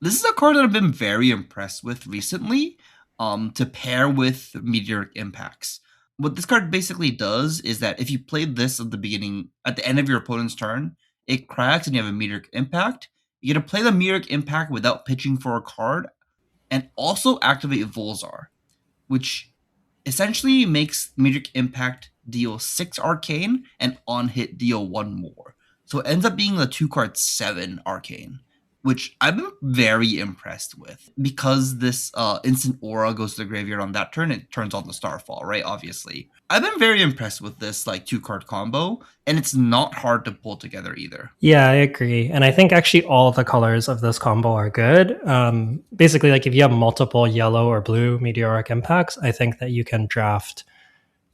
This is a card that I've been very impressed with recently, to pair with Meteoric Impacts. What this card basically does is that if you play this at the end of your opponent's turn, it cracks and you have a Meteoric Impact. You get to play the Meteoric Impact without pitching for a card, and also activate Volzar, which essentially makes Meteoric Impact deal 6 Arcane and on hit deal 1 more. So it ends up being a 2 card 7 Arcane, which I've been very impressed with. Because this instant aura goes to the graveyard on that turn, it turns on the Starfall, right? Obviously. I've been very impressed with this like 2 card combo, and it's not hard to pull together either. Yeah, I agree. And I think actually all the colors of this combo are good. Basically, like if you have multiple yellow or blue meteoric impacts, I think that you can draft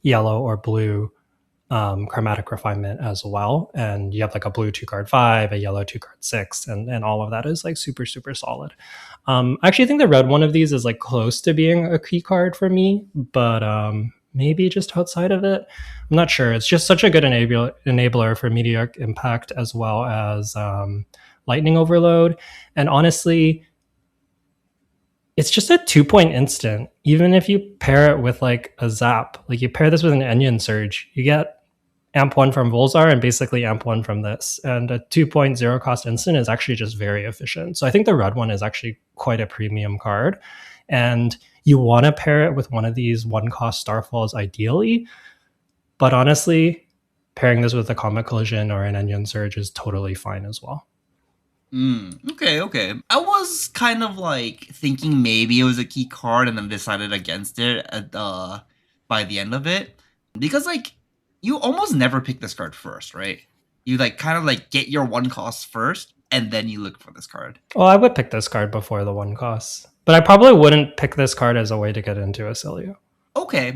yellow or blue chromatic refinement as well. And you have like a blue 2 card 5, a yellow 2 card 6, and all of that is like super, super solid. I actually think the red one of these is like close to being a key card for me, but maybe just outside of it. I'm not sure. It's just such a good enabler for meteoric impact as well as lightning overload. And honestly, it's just a 2 point instant. Even if you pair it with like a zap, like you pair this with an onion surge, you get amp 1 from Volzar and basically amp 1 from this. And a 2.0 cost instant is actually just very efficient. So I think the red one is actually quite a premium card. And you want to pair it with one of these 1 cost Starfalls ideally. But honestly, pairing this with a Comet Collision or an Onion Surge is totally fine as well. Okay. I was kind of like thinking maybe it was a key card and then decided against it by the end of it. Because like you almost never pick this card first, right? You like kind of like get your 1 cost first and then you look for this card. Well, I would pick this card before the 1 cost. But I probably wouldn't pick this card as a way to get into Oscilio. Okay.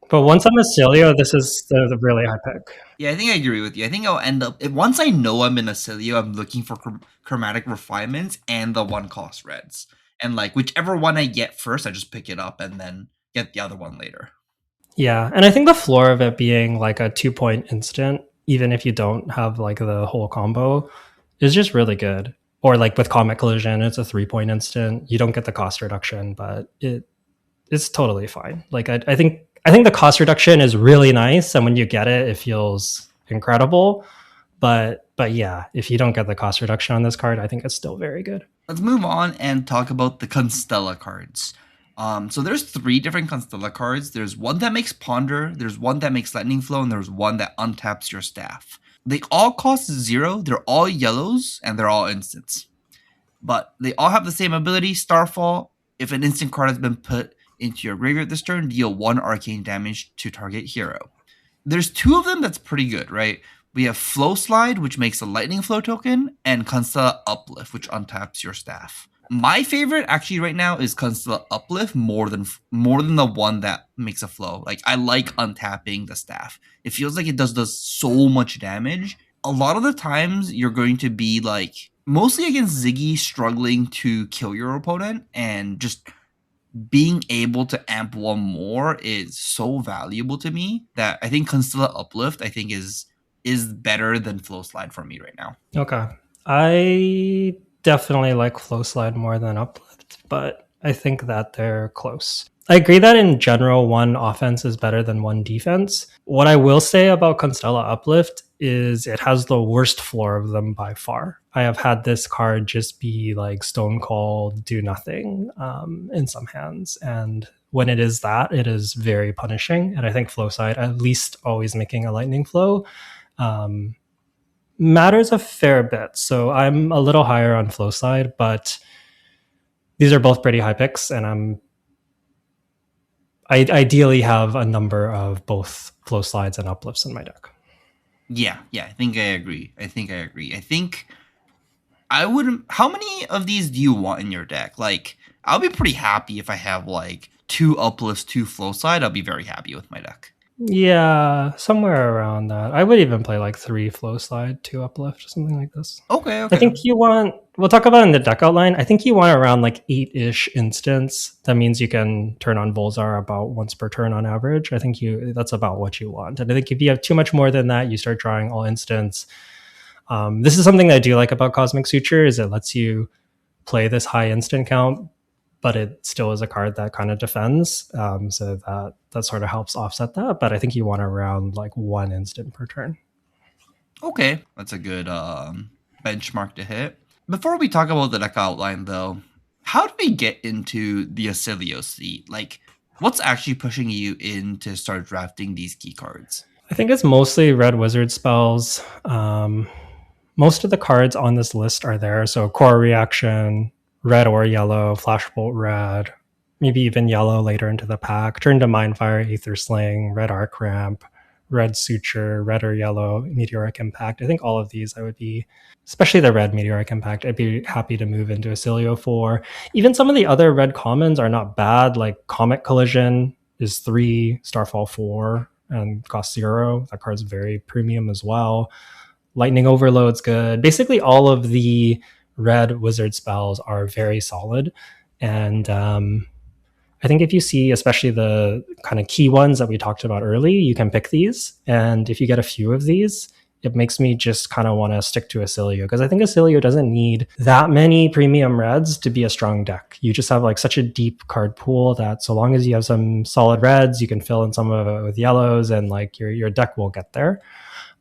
But once I'm Oscilio, this is the really high pick. Yeah, I think I agree with you. I think I'll end up once I know I'm in Oscilio, I'm looking for chromatic refinements and the 1 cost reds. And like whichever one I get first, I just pick it up and then get the other one later. Yeah, and I think the floor of it being like a 2 point instant, even if you don't have like the whole combo, is just really good. Or like with Comet Collision, it's a 3 point instant. You don't get the cost reduction, but it's totally fine. Like I think the cost reduction is really nice, and when you get it, it feels incredible. But yeah, if you don't get the cost reduction on this card, I think it's still very good. Let's move on and talk about the Constella cards. So there's 3 different Constella cards. There's one that makes Ponder, there's one that makes Lightning Flow, and there's one that untaps your staff. They all cost 0, they're all yellows, and they're all instants. But they all have the same ability, Starfall. If an instant card has been put into your graveyard this turn, deal 1 arcane damage to target hero. There's 2 of them that's pretty good, right? We have Flow Slide, which makes a Lightning Flow token, and Constella Uplift, which untaps your staff. My favorite actually right now is Constella Uplift more than the one that makes a flow. Like I like untapping the staff. It feels like it does so much damage. A lot of the times you're going to be like mostly against Ziggy struggling to kill your opponent, and just being able to amp 1 more is so valuable to me that I think Constella Uplift I think is better than Flow Slide for me right now. Okay. I definitely like Flow Slide more than Uplift, but I think that they're close. I agree that in general, one offense is better than one defense. What I will say about Constella Uplift is it has the worst floor of them by far. I have had this card just be like Stone Cold, do nothing in some hands. And when it is that, it is very punishing. And I think Flow Side, at least always making a lightning flow, matters a fair bit. So I'm a little higher on flow slide, but these are both pretty high picks, and I ideally have a number of both flow slides and uplifts in my deck. Yeah, yeah, I think I agree. I think I agree. I think I would. How many of these do you want in your deck? Like, I'll be pretty happy if I have like two uplifts, two flow slide. I'll be very happy with my deck. Yeah, somewhere around that. I would even play like 3 flow slide, 2 uplift, something like this. Okay, I okay. think you want, we'll talk about it in the deck outline. I think you want around like 8-ish instants. That means you can turn on Volzar about once per turn on average. I think that's about what you want. And I think if you have too much more than that, you start drawing all instants. This is something that I do like about Cosmic Suture is it lets you play this high instant count, but it still is a card that kind of defends. So that sort of helps offset that. But I think you want around like 1 instant per turn. Okay, that's a good benchmark to hit. Before we talk about the deck outline, though, how do we get into the Oscilio seat? Like, what's actually pushing you in to start drafting these key cards? I think it's mostly red wizard spells. Most of the cards on this list are there. So core reaction, red or yellow, flashbolt red, maybe even yellow later into the pack. Turn to Mindfire, Aether Sling, red arc ramp, red suture, red or yellow, meteoric impact. I think all of these I would be, especially the red meteoric impact, I'd be happy to move into Oscilio for. Even some of the other red commons are not bad, like Comet Collision is 3, Starfall 4, and costs 0. That card's very premium as well. Lightning Overload's good. Basically, all of the red wizard spells are very solid. And I think if you see, especially the kind of key ones that we talked about early, you can pick these. And if you get a few of these, it makes me just kind of want to stick to Oscilio because I think Oscilio doesn't need that many premium reds to be a strong deck. You just have like such a deep card pool that so long as you have some solid reds, you can fill in some of it with yellows and like your deck will get there.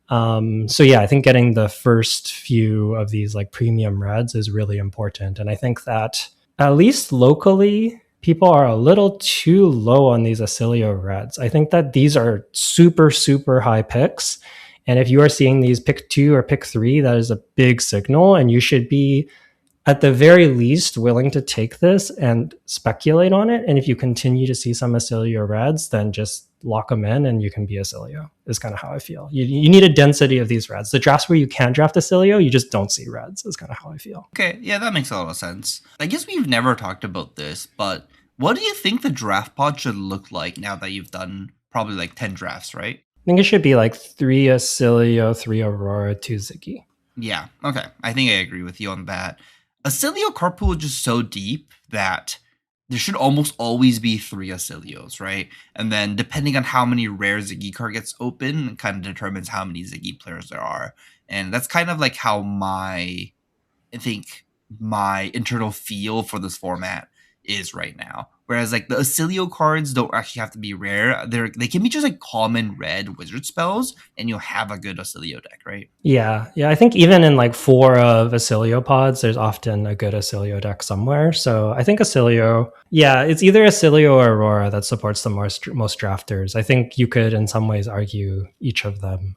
So yeah, I think getting the first few of these like premium reds is really important. And I think that at least locally, people are a little too low on these Oscilio reds. I think that these are super, super high picks. And if you are seeing these pick 2 or pick 3, that is a big signal. And you should be, at the very least, willing to take this and speculate on it. And if you continue to see some Oscilio reds, then just lock them in and you can be Oscilio, is kind of how I feel. You need a density of these reds. The drafts where you can draft Oscilio, you just don't see reds, is kind of how I feel. Okay, yeah, that makes a lot of sense. I guess we've never talked about this, but what do you think the draft pod should look like now that you've done probably like 10 drafts, right? I think it should be like 3 Oscilio, 3 Aurora, 2 Ziggy. Yeah, okay. I think I agree with you on that. Oscilio card pool is just so deep that there should almost always be 3 Oscilios, right? And then depending on how many rare Ziggy card gets open, it kind of determines how many Ziggy players there are. And that's kind of like how I think my internal feel for this format is right now. Whereas like the Oscilio cards don't actually have to be rare. They can be just like common red wizard spells and you'll have a good Oscilio deck, right? Yeah. I think even in like 4 of Oscilio pods, there's often a good Oscilio deck somewhere. So I think Oscilio, yeah, it's either Oscilio or Aurora that supports the most drafters. I think you could in some ways argue each of them.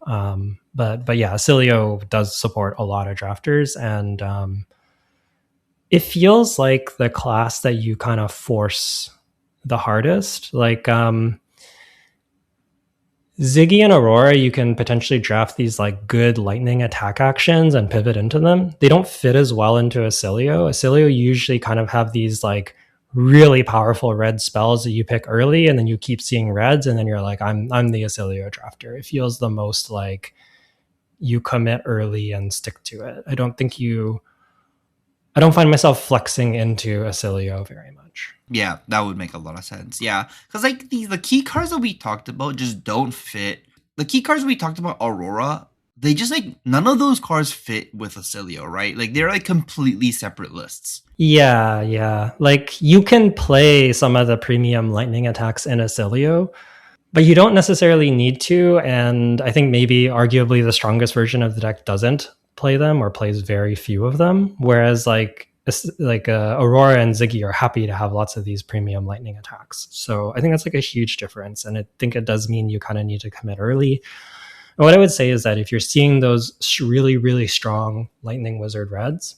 But yeah, Oscilio does support a lot of drafters, and it feels like the class that you kind of force the hardest. Like Ziggy and Aurora, you can potentially draft these like good lightning attack actions and pivot into them. They don't fit as well into Oscilio. Oscilio usually kind of have these like really powerful red spells that you pick early, and then you keep seeing reds, and then you're like, I'm the Oscilio drafter. It feels the most like you commit early and stick to it. I don't find myself flexing into Oscilio very much. Yeah, that would make a lot of sense. Yeah, because like the key cards that we talked about just don't fit. The key cards we talked about, Aurora, they just like none of those cards fit with Oscilio, right? Like they're like completely separate lists. Yeah. Like you can play some of the premium lightning attacks in Oscilio, but you don't necessarily need to. And I think maybe arguably the strongest version of the deck doesn't play them or plays very few of them. Whereas like Aurora and Ziggy are happy to have lots of these premium lightning attacks. So I think that's like a huge difference. And I think it does mean you kind of need to commit early. And what I would say is that if you're seeing those really, really strong Lightning Wizard reds,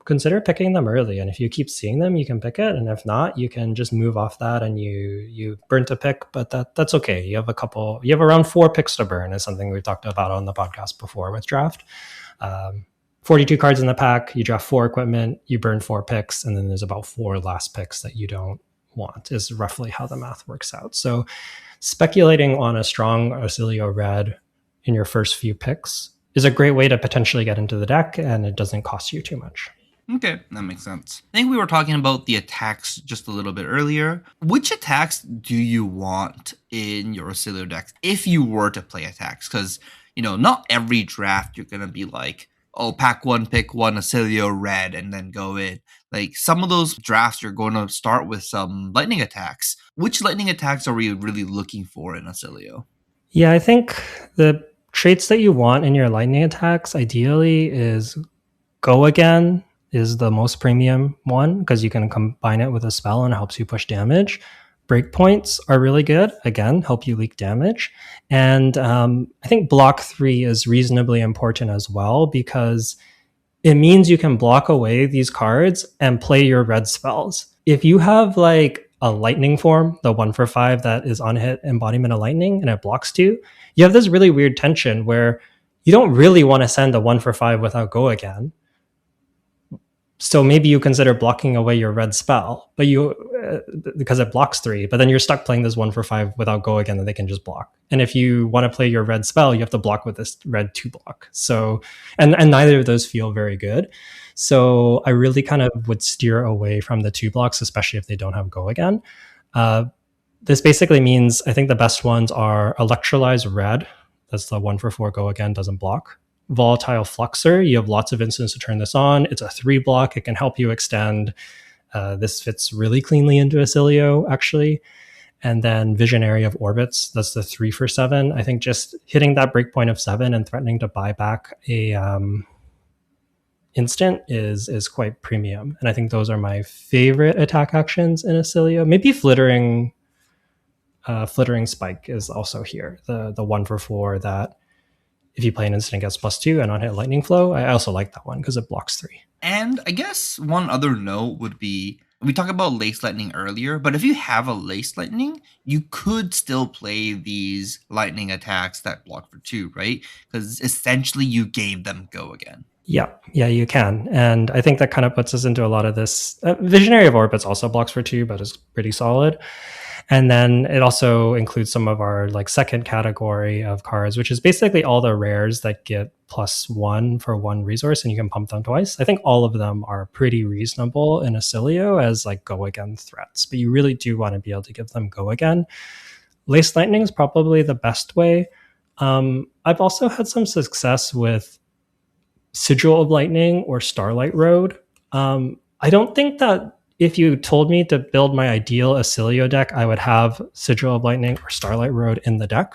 consider picking them early. And if you keep seeing them, you can pick it. And if not, you can just move off that and you burnt a pick, but that's okay. You have around 4 picks to burn is something we've talked about on the podcast before with draft. 42 cards in the pack, you draft 4 equipment, you burn 4 picks, and then there's about 4 last picks that you don't want is roughly how the math works out. So speculating on a strong Oscilio red in your first few picks is a great way to potentially get into the deck, and it doesn't cost you too much. Okay, that makes sense. I think we were talking about the attacks just a little bit earlier. Which attacks do you want in your Oscilio decks if you were to play attacks? Because, not every draft you're going to be like, oh, pack one, pick one Oscilio red, and then go in. Like, some of those drafts you're going to start with some lightning attacks. Which lightning attacks are we really looking for in Oscilio? Yeah, I think the traits that you want in your lightning attacks ideally is Go Again is the most premium one because you can combine it with a spell and it helps you push damage. Breakpoints are really good. Again, help you leak damage. And I think block 3 is reasonably important as well because it means you can block away these cards and play your red spells. If you have like a lightning form, the 1 for 5 that is on hit embodiment of lightning and it blocks 2, you have this really weird tension where you don't really want to send a 1 for 5 without Go Again. So maybe you consider blocking away your red spell, but because it blocks 3, but then you're stuck playing this 1 for 5 without Go Again that they can just block. And if you want to play your red spell, you have to block with this red 2 block. So, and neither of those feel very good. So I really kind of would steer away from the 2 blocks, especially if they don't have Go Again. This basically means I think the best ones are Electrolyze Red. That's the 1 for 4 Go Again, doesn't block. Volatile Fluxer, you have lots of instances to turn this on. It's a 3 block. It can help you extend. This fits really cleanly into Oscilio, actually. And then Visionary of Orbits, that's the 3 for 7. I think just hitting that breakpoint of 7 and threatening to buy back a instant is quite premium. And I think those are my favorite attack actions in Oscilio. Maybe Flittering Spike is also here, the 1 for 4 that if you play an instant, it gets +2 and on hit lightning flow. I also like that one because it blocks 3. And I guess one other note would be, we talked about Lace Lightning earlier, but if you have a Lace Lightning, you could still play these lightning attacks that block for 2, right? Because essentially you gave them Go Again. Yeah, you can. And I think that kind of puts us into a lot of this. Visionary of Orbits also blocks for 2, but is pretty solid. And then it also includes some of our like second category of cards, which is basically all the rares that get +1 for 1 resource and you can pump them twice. I think all of them are pretty reasonable in Oscilio as like Go Again threats, but you really do want to be able to give them Go Again. Lace Lightning is probably the best way. I've also had some success with Sigil of Lightning or Starlight Road. I don't think that if you told me to build my ideal Oscilio deck, I would have Sigil of Lightning or Starlight Road in the deck.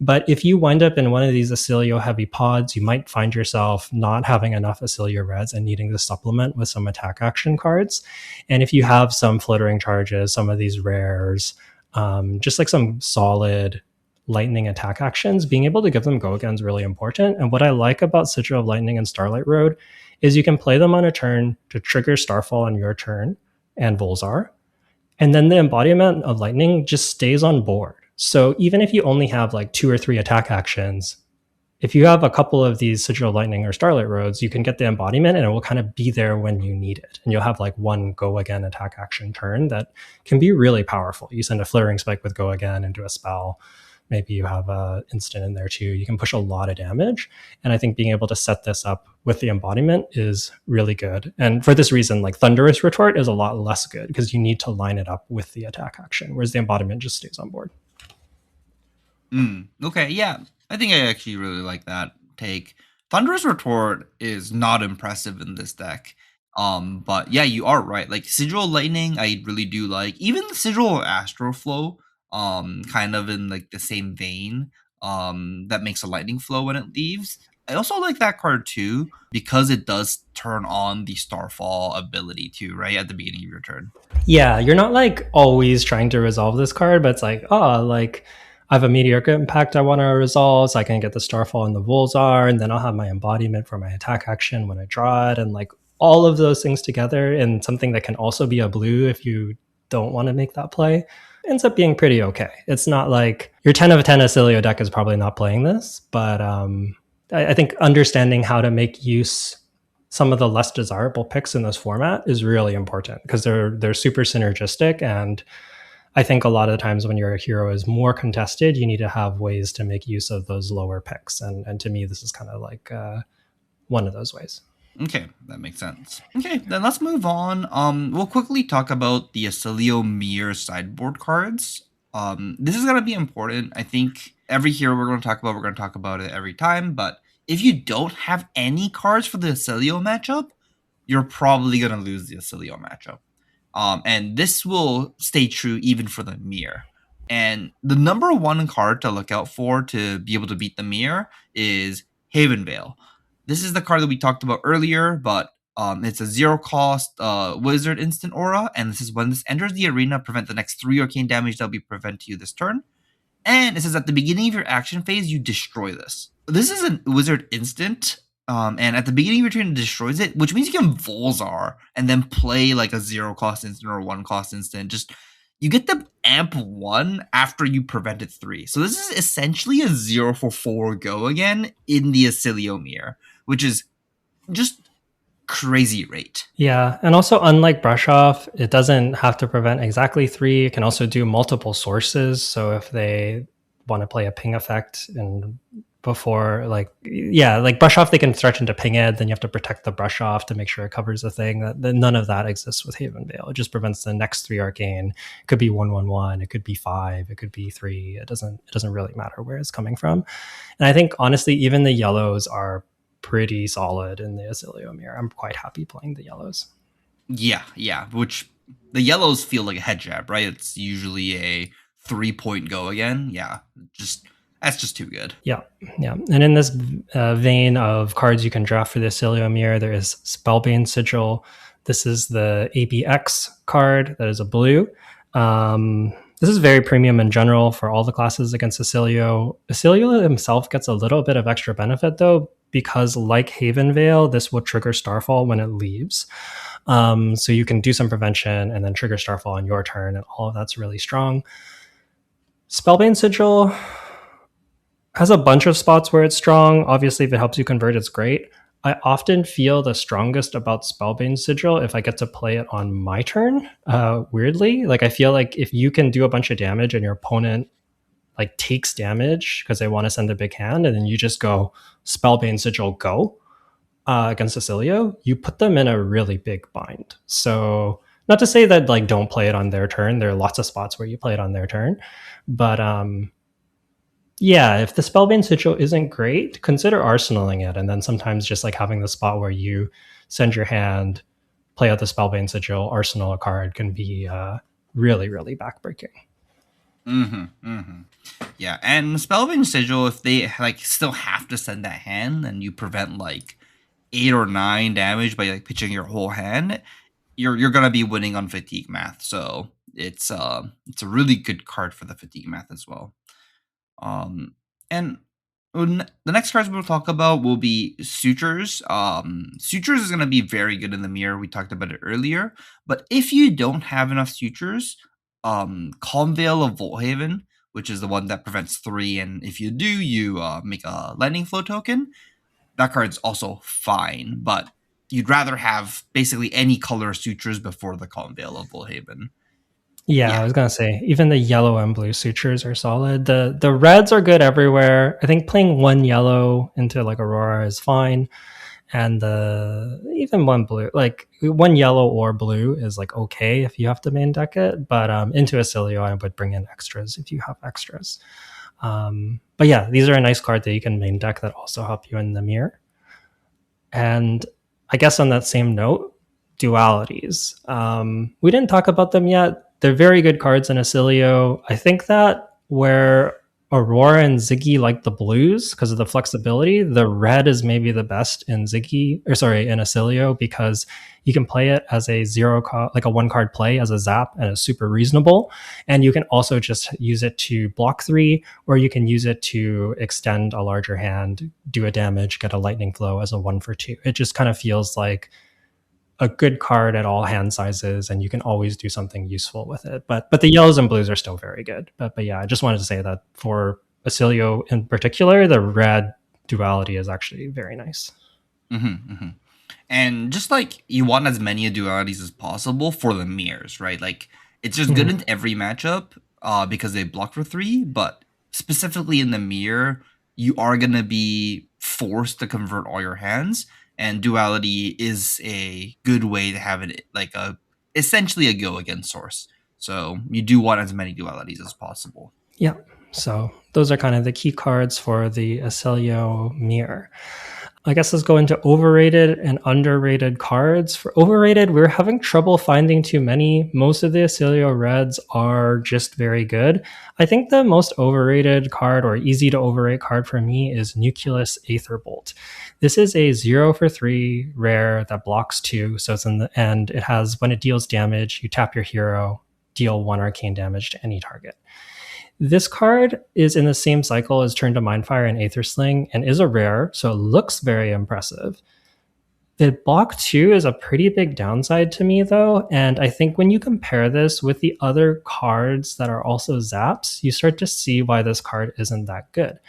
But if you wind up in one of these Oscilio heavy pods, you might find yourself not having enough Oscilio reds and needing to supplement with some attack action cards. And if you have some flittering charges, some of these rares, just like some solid lightning attack actions, being able to give them Go Again is really important. And what I like about Sigil of Lightning and Starlight Road is you can play them on a turn to trigger Starfall on your turn and Volzar. And then the embodiment of lightning just stays on board. So even if you only have like 2 or 3 attack actions, if you have a couple of these Sigil of Lightning or Starlight Roads, you can get the embodiment and it will kind of be there when you need it. And you'll have like one Go Again attack action turn that can be really powerful. You send a Flittering Spike with Go Again into a spell. Maybe you have an instant in there too. You can push a lot of damage. And I think being able to set this up with the embodiment is really good. And for this reason, like Thunderous Retort is a lot less good because you need to line it up with the attack action, whereas the embodiment just stays on board. Okay, yeah. I think I actually really like that take. Thunderous Retort is not impressive in this deck. But yeah, you are right. Like Sigil Lightning, I really do like. Even the Sigil Astroflow, kind of in like the same vein, that makes a lightning flow when it leaves. I also like that card too because it does turn on the Starfall ability too, right at the beginning of your turn. Yeah, you're not like always trying to resolve this card, but it's like, I have a mediocre impact I want to resolve, so I can get the Starfall and the Volzar, and then I'll have my embodiment for my attack action when I draw it, and like all of those things together in something that can also be a blue if you don't want to make that play ends up being pretty okay. It's not like your 10 of 10 Oscilio deck is probably not playing this, but I think understanding how to make use some of the less desirable picks in this format is really important because they're super synergistic. And I think a lot of the times when your hero is more contested, you need to have ways to make use of those lower picks. And to me, this is kind of like one of those ways. Okay, that makes sense. Okay, then let's move on. We'll quickly talk about the Oscilio mirror sideboard cards. This is gonna be important. I think every hero we're gonna talk about it every time. But if you don't have any cards for the Oscilio matchup, you're probably gonna lose the Oscilio matchup. And this will stay true even for the mirror. And the number one card to look out for to be able to beat the mirror is Haven Veil. This is the card that we talked about earlier, but it's a 0 cost wizard instant aura, and this is when this enters the arena, prevent the next 3 arcane damage that will be prevent to you this turn. And it says at the beginning of your action phase, you destroy this. This is a wizard instant, and at the beginning of your turn, it destroys it, which means you can Volzar and then play like a 0 cost instant or a 1 cost instant. Just you get the amp 1 after you prevented 3. So this is essentially a 0 for 4 go again in the Oscilio mirror, which is just crazy rate. Yeah, and also unlike Brush Off, it doesn't have to prevent exactly 3. It can also do multiple sources. So if they want to play a ping effect and before like Brush Off, they can threaten to ping it, then you have to protect the Brush Off to make sure it covers the thing. That none of that exists with Haven Veil. It just prevents the next 3 arcane. It could be 1/1/1, it could be 5, it could be 3. It doesn't really matter where it's coming from. And I think honestly, even the yellows are pretty solid in the Oscilio mirror. I'm quite happy playing the yellows. Yeah, which the yellows feel like a head jab, right? It's usually a 3-point go again. Yeah, that's just too good. Yeah. And in this vein of cards you can draft for the Oscilio mirror, there is Spellbane Sigil. This is the ABX card that is a blue. This is very premium in general for all the classes against Oscilio. Oscilio himself gets a little bit of extra benefit though, because like Haven Veil, this will trigger Starfall when it leaves. So you can do some prevention and then trigger Starfall on your turn, and all of that's really strong. Spellbane Sigil has a bunch of spots where it's strong. Obviously, if it helps you convert, it's great. I often feel the strongest about Spellbane Sigil if I get to play it on my turn. Weirdly, like I feel like if you can do a bunch of damage and your opponent like takes damage because they want to send a big hand, and then you just go Spellbane Sigil go against Oscilio, you put them in a really big bind. So not to say that like don't play it on their turn. There are lots of spots where you play it on their turn, but yeah, if the Spellbane Sigil isn't great, consider arsenaling it, and then sometimes just like having the spot where you send your hand, play out the Spellbane Sigil, arsenal a card can be really, really backbreaking. Yeah, and Spellbane Sigil, if they like still have to send that hand, and you prevent like 8 or 9 damage by like pitching your whole hand, you're gonna be winning on fatigue math. So it's a really good card for the fatigue math as well. And the next cards we'll talk about will be Sutures. Sutures is going to be very good in the mirror. We talked about it earlier. But if you don't have enough Sutures, Calm Veil of Volthaven, which is the one that prevents 3, and if you do, you make a Lightning Flow token. That card's also fine, but you'd rather have basically any color Sutures before the Calm Veil of Volthaven. Yeah, I was gonna say even the yellow and blue Sutures are solid. The reds are good everywhere. I think playing 1 yellow into like Aurora is fine, and even 1 blue, like 1 yellow or blue is like okay if you have to main deck it. But into Oscilio, I would bring in extras if you have extras. But yeah, these are a nice card that you can main deck that also help you in the mirror. And I guess on that same note, dualities. We didn't talk about them yet. They're very good cards in Oscilio. I think that where Aurora and Ziggy like the blues because of the flexibility. The red is maybe the best in in Oscilio, because you can play it as a like a one card play as a zap, and it's super reasonable. And you can also just use it to block 3, or you can use it to extend a larger hand, do a damage, get a lightning flow as a 1 for 2. It just kind of feels like a good card at all hand sizes, and you can always do something useful with it. But the yellows and blues are still very good. But yeah, I just wanted to say that for Oscilio in particular, the red duality is actually very nice. And just like you want as many dualities as possible for the mirrors, right? Like it's just good in every matchup because they block for 3, but specifically in the mirror, you are gonna be forced to convert all your hands, and duality is a good way to have it like essentially a go against source. So you do want as many dualities as possible. Yeah. So those are kind of the key cards for the Oscilio mirror. I guess let's go into overrated and underrated cards. For overrated, we're having trouble finding too many. Most of the Oscilio reds are just very good. I think the most overrated card, or easy to overrate card for me, is Nucleus Aetherbolt. This is a 0 for 3 rare that blocks 2. So it's in the end, it has, when it deals damage, you tap your hero, deal 1 arcane damage to any target. This card is in the same cycle as Turn to Mindfire and Aether Sling, and is a rare, so it looks very impressive. The block 2 is a pretty big downside to me, though, and I think when you compare this with the other cards that are also zaps, you start to see why this card isn't that good.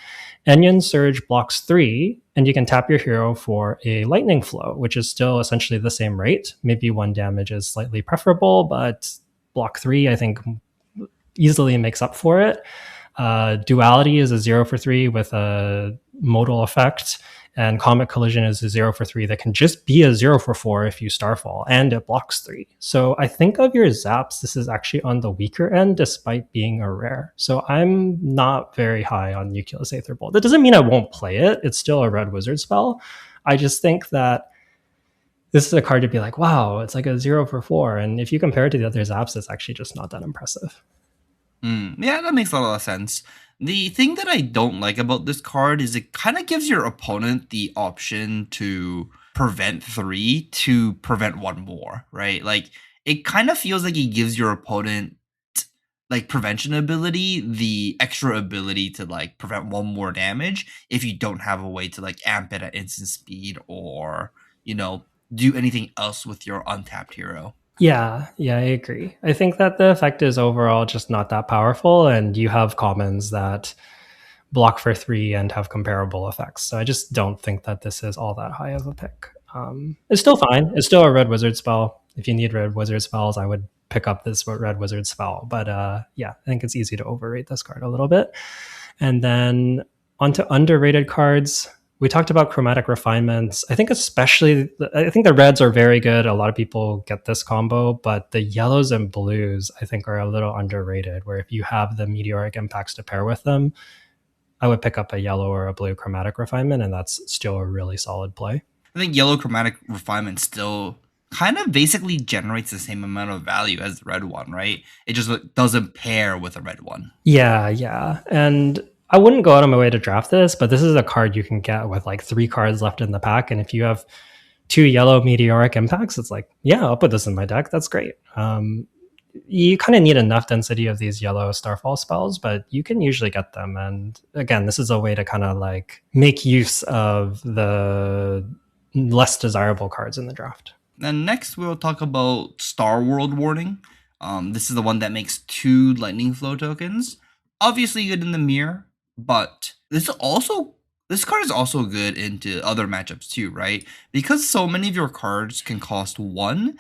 Enyon Surge blocks 3, and you can tap your hero for a Lightning Flow, which is still essentially the same rate. Maybe 1 damage is slightly preferable, but block 3, I think, easily makes up for it. Duality is a 0 for 3 with a modal effect, and Comet Collision is a 0 for 3 that can just be a 0 for 4 if you Starfall, and it blocks 3. So I think of your zaps, this is actually on the weaker end despite being a rare. So I'm not very high on Nucleus Aetherbolt. That doesn't mean I won't play it. It's still a red wizard spell. I just think that this is a card to be like, wow, it's like a 0 for 4. And if you compare it to the other zaps, it's actually just not that impressive. Yeah, that makes a lot of sense. The thing that I don't like about this card is it kind of gives your opponent the option to prevent 3 to prevent 1 more, right? Like it kind of feels like it gives your opponent like prevention ability the extra ability to like prevent 1 more damage if you don't have a way to like amp it at instant speed, or do anything else with your untapped hero. Yeah, I agree. I think that the effect is overall just not that powerful, and you have commons that block for 3 and have comparable effects. So I just don't think that this is all that high of a pick. It's still fine. It's still a red wizard spell. If you need red wizard spells, I would pick up this red wizard spell. But yeah, I think it's easy to overrate this card a little bit. And then onto underrated cards. We talked about chromatic refinements. I think the reds are very good. A lot of people get this combo, but the yellows and blues I think are a little underrated, where if you have the meteoric impacts to pair with them, I would pick up a yellow or a blue chromatic refinement, and that's still a really solid play. I think yellow chromatic refinement still kind of basically generates the same amount of value as the red one, right? It just doesn't pair with a red one. Yeah. And I wouldn't go out of my way to draft this, but this is a card you can get with like 3 cards left in the pack. And if you have 2 yellow meteoric impacts, it's like, yeah, I'll put this in my deck. That's great. You kind of need enough density of these yellow Starfall spells, but you can usually get them. And again, this is a way to kind of like make use of the less desirable cards in the draft. Then next, we'll talk about Star World Warning. This is the one that makes 2 Lightning Flow tokens. Obviously good in the mirror, but this card is also good into other matchups too, right? Because so many of your cards can cost 1,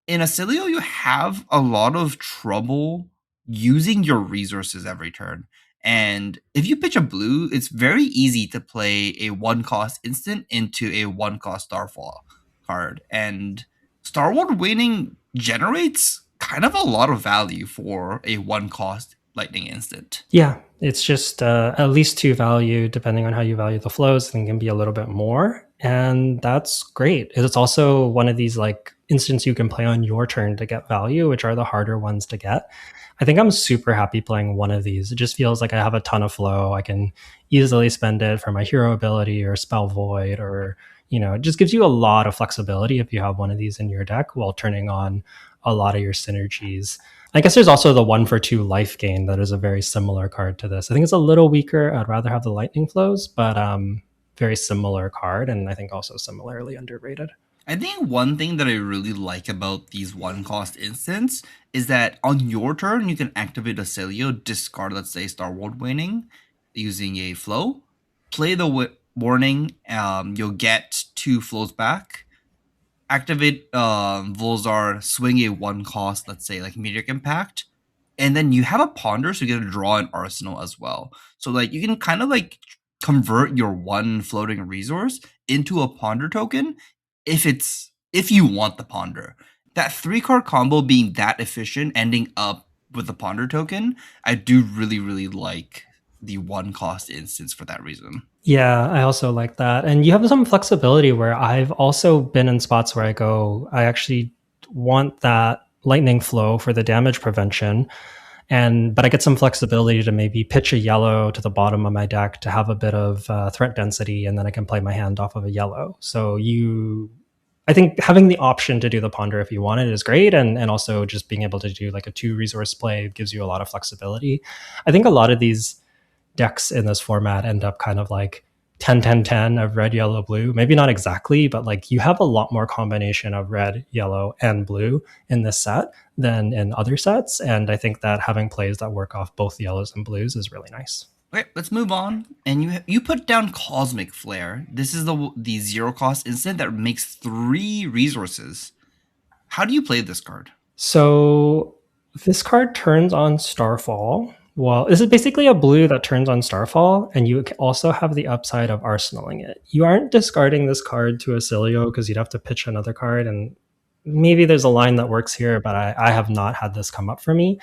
in Oscilio you have a lot of trouble using your resources every turn. And if you pitch a blue, it's very easy to play a 1 cost instant into a 1 cost Starfall card. And Star World Waning generates kind of a lot of value for a 1 cost lightning instant. Yeah, it's just at least 2 value, depending on how you value the flows, and can be a little bit more. And that's great. It's also one of these like instants you can play on your turn to get value, which are the harder ones to get. I think I'm super happy playing one of these. It just feels like I have a ton of flow. I can easily spend it for my hero ability or spell void, or it just gives you a lot of flexibility if you have one of these in your deck while turning on a lot of your synergies. I guess there's also the 1 for 2 life gain that is a very similar card to this. I think it's a little weaker. I'd rather have the lightning flows, but very similar card, and I think also similarly underrated. I think one thing that I really like about these one cost instants is that on your turn you can activate Oscilio, discard, let's say, Star World Waning using a flow, play the warning. You'll get 2 flows back. Activate Volzar, swing a one cost, let's say like Meteoric Impact, and then you have a Ponder, so you get to draw an Arsenal as well. So like you can kind of like convert your one floating resource into a Ponder token if you want the Ponder. That 3-card combo being that efficient, ending up with the Ponder token, I do really like the one cost instance for that reason. Yeah, I also like that. And you have some flexibility where I've also been in spots where I actually want that lightning flow for the damage prevention. But I get some flexibility to maybe pitch a yellow to the bottom of my deck to have a bit of threat density, and then I can play my hand off of a yellow. So I think having the option to do the ponder if you want it is great, and also just being able to do like a 2 resource play gives you a lot of flexibility. I think a lot of these decks in this format end up kind of like 10 of red, yellow, blue. Maybe not exactly, but like you have a lot more combination of red, yellow, and blue in this set than in other sets. And I think that having plays that work off both yellows and blues is really nice. Okay, let's move on. And you put down Cosmic Flare. This is the 0-cost instant that makes 3 resources. How do you play this card? So this card turns on Starfall. Well, this is basically a blue that turns on Starfall, and you also have the upside of arsenaling it. You aren't discarding this card to Oscilio because you'd have to pitch another card, and maybe there's a line that works here, but I have not had this come up for me.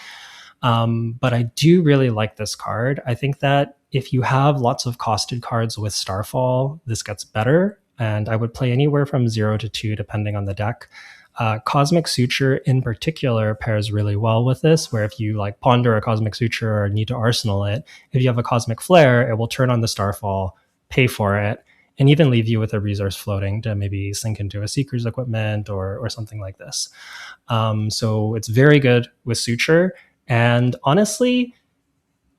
But I do really like this card. I think that if you have lots of costed cards with Starfall, this gets better, and I would play anywhere from 0 to 2 depending on the deck. Cosmic Suture in particular pairs really well with this, where if you like ponder a Cosmic Suture or need to arsenal it, if you have a Cosmic Flare, it will turn on the Starfall, pay for it, and even leave you with a resource floating to maybe sink into a Seeker's Equipment or something like this. So it's very good with Suture. And honestly,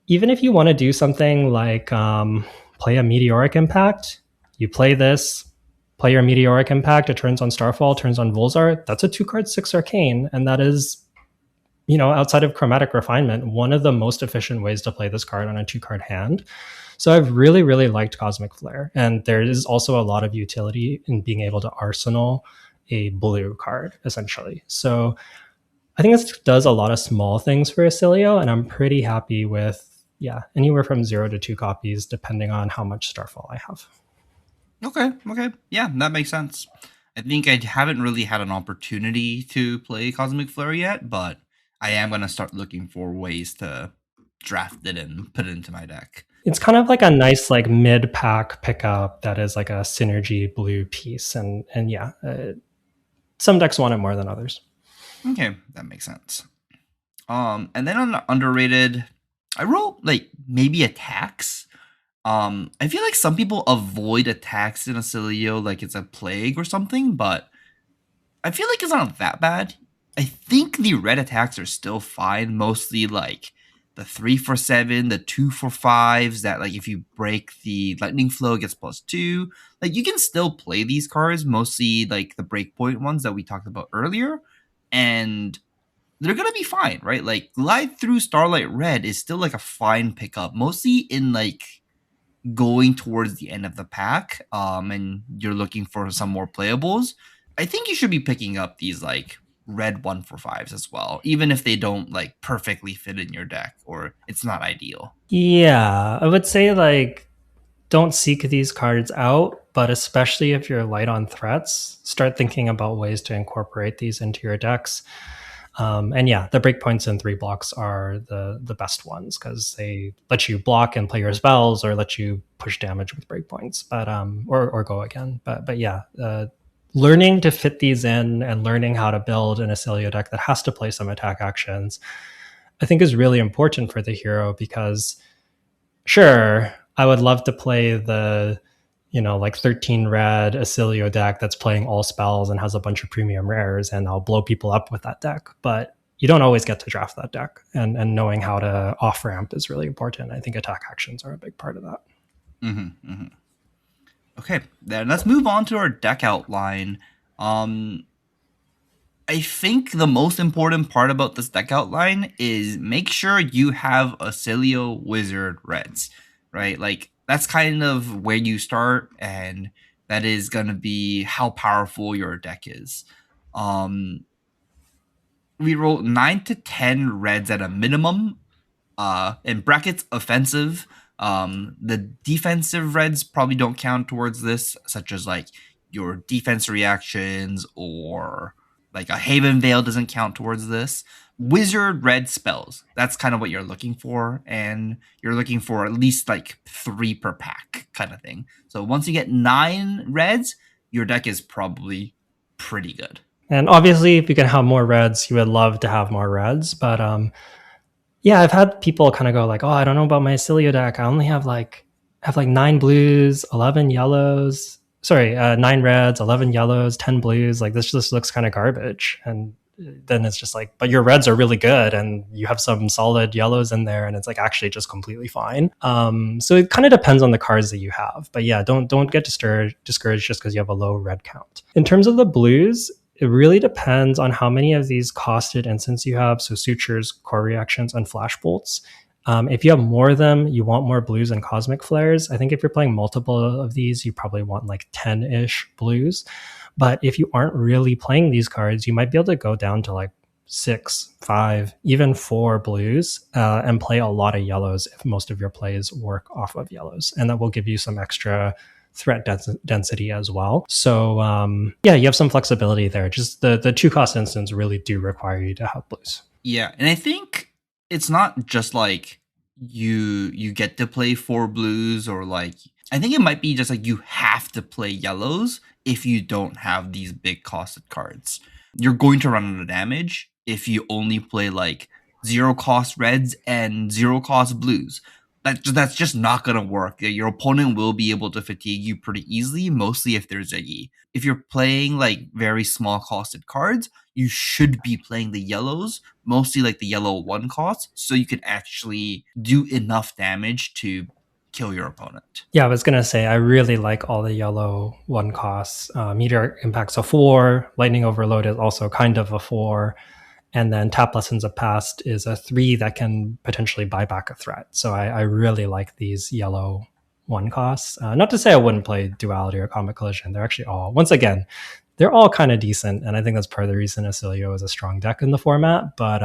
even if you want to do something like play a Meteoric Impact, you play this, play your Meteoric Impact, it turns on Starfall, turns on Volzar. That's a 2-card 6 Arcane, and that is, outside of Chromatic Refinement, one of the most efficient ways to play this card on a 2-card hand. So I've really liked Cosmic Flare, and there is also a lot of utility in being able to arsenal a blue card, essentially. So I think this does a lot of small things for Oscilio, and I'm pretty happy with, anywhere from 0 to 2 copies, depending on how much Starfall I have. Okay. Yeah, that makes sense. I think I haven't really had an opportunity to play Cosmic Flare yet, but I am going to start looking for ways to draft it and put it into my deck. It's kind of like a nice like mid-pack pickup that is like a synergy blue piece, and some decks want it more than others. Okay, that makes sense. And then on the underrated, I wrote like maybe attacks. I feel like some people avoid attacks in Oscilio like it's a plague or something, but I feel like it's not that bad. I think the red attacks are still fine, mostly like the 3-for-7, the 2-for-5s that like if you break the lightning flow it gets +2. Like you can still play these cards, mostly like the breakpoint ones that we talked about earlier, and they're gonna be fine, right? Like Glide Through Starlight Red is still like a fine pickup, mostly in like going towards the end of the pack, and you're looking for some more playables. I think you should be picking up these like red 1-for-5s as well, even if they don't like perfectly fit in your deck or it's not ideal. Yeah, I would say like don't seek these cards out, but especially if you're light on threats, start thinking about ways to incorporate these into your decks. And yeah, the breakpoints and 3 blocks are the best ones because they let you block and play your spells or let you push damage with breakpoints, but or go again. But yeah, learning to fit these in and learning how to build an Oscilio deck that has to play some attack actions I think is really important for the hero because sure, I would love to play the, like 13 red Oscilio deck that's playing all spells and has a bunch of premium rares, and I'll blow people up with that deck. But you don't always get to draft that deck, and knowing how to off ramp is really important. I think attack actions are a big part of that. Mm-hmm, mm-hmm. Okay, then let's move on to our deck outline. Um, I think the most important part about this deck outline is make sure you have Oscilio Wizard Reds, right? Like that's kind of where you start, and that is gonna be how powerful your deck is. Um, we roll 9 to 10 reds at a minimum. In brackets, offensive. The defensive reds probably don't count towards this, such as like your defense reactions or like a Haven Veil doesn't count towards this. Wizard red spells. That's kind of what you're looking for, and you're looking for at least like 3 per pack kind of thing. So once you get 9 reds, your deck is probably pretty good. And obviously, if you can have more reds, you would love to have more reds. But yeah, I've had people kind of go like, "Oh, I don't know about my Oscilio deck. I only have like 9 blues, 11 yellows. Sorry, 9 reds, 11 yellows, 10 blues. Like this just looks kind of garbage." And then it's just like, but your reds are really good, and you have some solid yellows in there, and it's like actually just completely fine. So it kind of depends on the cards that you have. But yeah, don't get discouraged just because you have a low red count. In terms of the blues, it really depends on how many of these costed instants you have. So sutures, core reactions, and flash bolts. If you have more of them, you want more blues and cosmic flares. I think if you're playing multiple of these, you probably want like 10-ish blues. But if you aren't really playing these cards, you might be able to go down to like 6, 5, even 4 blues and play a lot of yellows if most of your plays work off of yellows. And that will give you some extra threat density as well. So yeah, you have some flexibility there. Just the 2 cost instants really do require you to have blues. Yeah, and I think it's not just like you get to play 4 blues, or like I think it might be just like you have to play yellows if you don't have these big costed cards. You're going to run out of damage if you only play like 0 cost reds and 0 cost blues. That's just not gonna work. Your opponent will be able to fatigue you pretty easily, mostly if they're Ziggy. If you're playing like very small costed cards, you should be playing the yellows, mostly like the yellow 1 cost, so you can actually do enough damage to kill your opponent. Yeah, I was gonna say I really like all the yellow 1 costs. Meteor Impact's a 4. Lightning Overload is also kind of a 4. And then Tap Lessons of Past is a 3 that can potentially buy back a threat. So I really like these yellow 1 costs. Not to say I wouldn't play Duality or Comet Collision. They're actually all, once again, they're all kind of decent. And I think that's part of the reason Oscilio is a strong deck in the format. But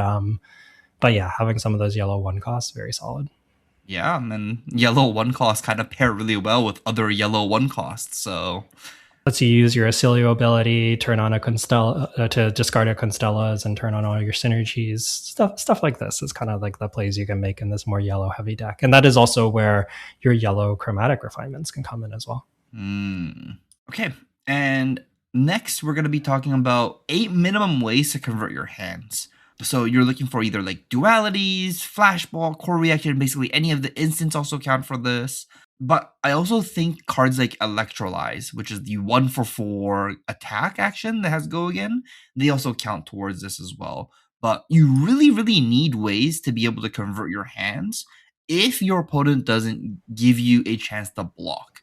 yeah, having some of those yellow 1 costs, very solid. Yeah, and then yellow 1 costs kind of pair really well with other yellow 1 costs. So Lets you use your Oscilio ability, turn on a Constella to discard a Constellas and turn on all your synergies. Stuff like this is kind of like the plays you can make in this more yellow heavy deck. And that is also where your yellow chromatic refinements can come in as well. Okay, and next we're going to be talking about 8 minimum ways to convert your hands. So you're looking for either like dualities, flashball, core reaction, basically any of the instants also count for this. But I also think cards like Electrolyze, which is the 1 for 4 attack action that has Go Again, they also count towards this as well. But you really, really need ways to be able to convert your hands if your opponent doesn't give you a chance to block.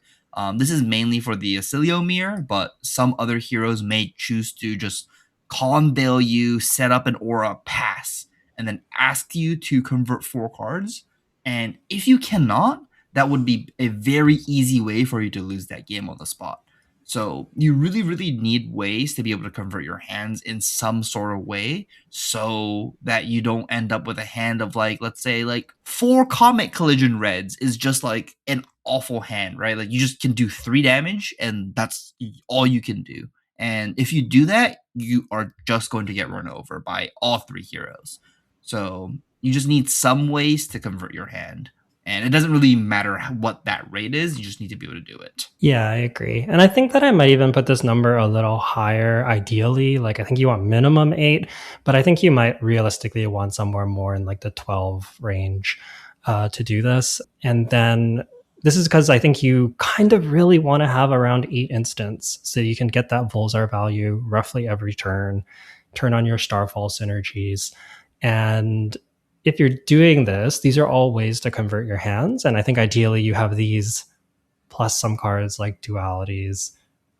This is mainly for the Oscilio mirror, but some other heroes may choose to just con bail you, set up an aura, pass, and then ask you to convert 4 cards. And if you cannot, that would be a very easy way for you to lose that game on the spot. So you really, really need ways to be able to convert your hands in some sort of way so that you don't end up with a hand of like, let's say like 4 Comet Collision reds is just like an awful hand, right? Like you just can do 3 damage and that's all you can do. And if you do that, you are just going to get run over by all 3 heroes. So you just need some ways to convert your hand. And it doesn't really matter what that rate is, you just need to be able to do it. Yeah, I agree. And I think that I might even put this number a little higher ideally. Like I think you want minimum 8, but I think you might realistically want somewhere more in like the 12 range to do this. And then this is because I think you kind of really want to have around 8 instants so you can get that Volzar value roughly every turn on your Starfall synergies. And if you're doing this, these are all ways to convert your hands. And I think ideally you have these plus some cards like Dualities,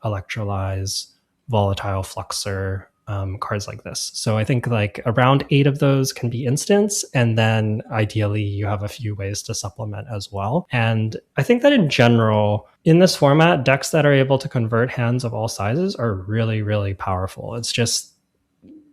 Electrolyze, Volatile Fluxer, cards like this. So I think like around 8 of those can be instants, and then ideally you have a few ways to supplement as well. And I think that in general, in this format, decks that are able to convert hands of all sizes are really, really powerful. It's just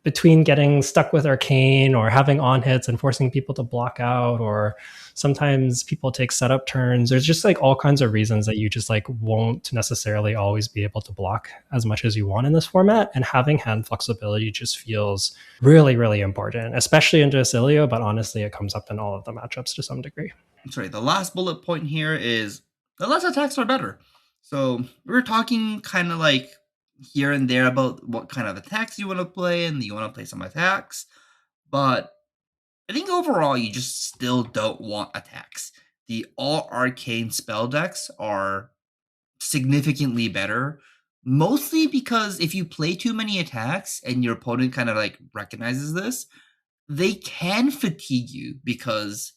between getting stuck with arcane or having on hits and forcing people to block out, or sometimes people take setup turns, there's just like all kinds of reasons that you just like won't necessarily always be able to block as much as you want in this format, and having hand flexibility just feels really, really important, especially into Oscilio, but honestly it comes up in all of the matchups to some degree. Sorry, the last bullet point here is the less attacks are better. So we're talking kind of like here and there about what kind of attacks you want to play, and you want to play some attacks. But I think overall, you just still don't want attacks. The all arcane spell decks are significantly better, mostly because if you play too many attacks and your opponent kind of like recognizes this, they can fatigue you because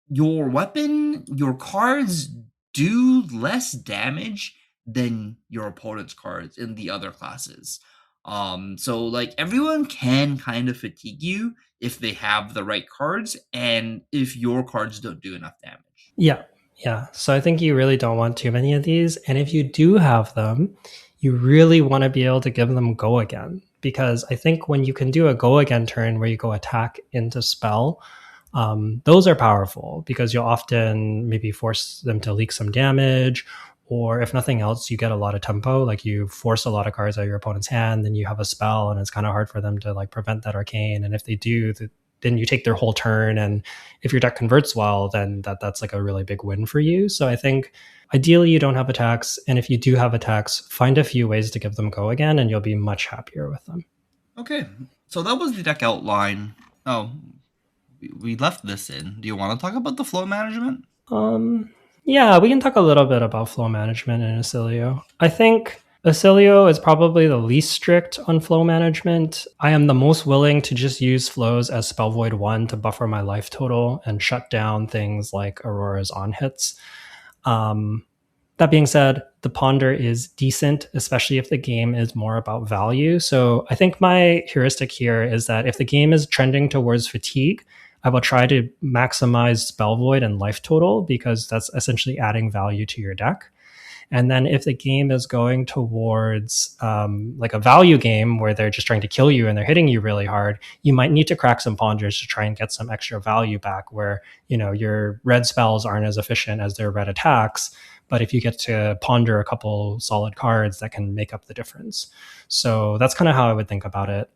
your weapon, your cards do less damage than your opponent's cards in the other classes. So like everyone can kind of fatigue you if they have the right cards and if your cards don't do enough damage. Yeah. Yeah. So I think you really don't want too many of these. And if you do have them, you really want to be able to give them go again. Because I think when you can do a go again turn where you go attack into spell, those are powerful because you'll often maybe force them to leak some damage, or if nothing else, you get a lot of tempo. Like you force a lot of cards out of your opponent's hand, then you have a spell, and it's kind of hard for them to like prevent that arcane. And if they do, then you take their whole turn. And if your deck converts well, then that's like a really big win for you. So I think ideally you don't have attacks, and if you do have attacks, find a few ways to give them go again, and you'll be much happier with them. Okay, so that was the deck outline. Oh, we left this in. Do you want to talk about the flow management? Yeah, we can talk a little bit about flow management in Oscilio. I think Oscilio is probably the least strict on flow management. I am the most willing to just use flows as Spell Void 1 to buffer my life total and shut down things like Aurora's on hits. That being said, the ponder is decent, especially if the game is more about value. So I think my heuristic here is that if the game is trending towards fatigue, I will try to maximize spell void and life total because that's essentially adding value to your deck. And then if the game is going towards like a value game where they're just trying to kill you and they're hitting you really hard, you might need to crack some ponders to try and get some extra value back where, you know, your red spells aren't as efficient as their red attacks. But if you get to ponder a couple solid cards, that can make up the difference. So that's kind of how I would think about it.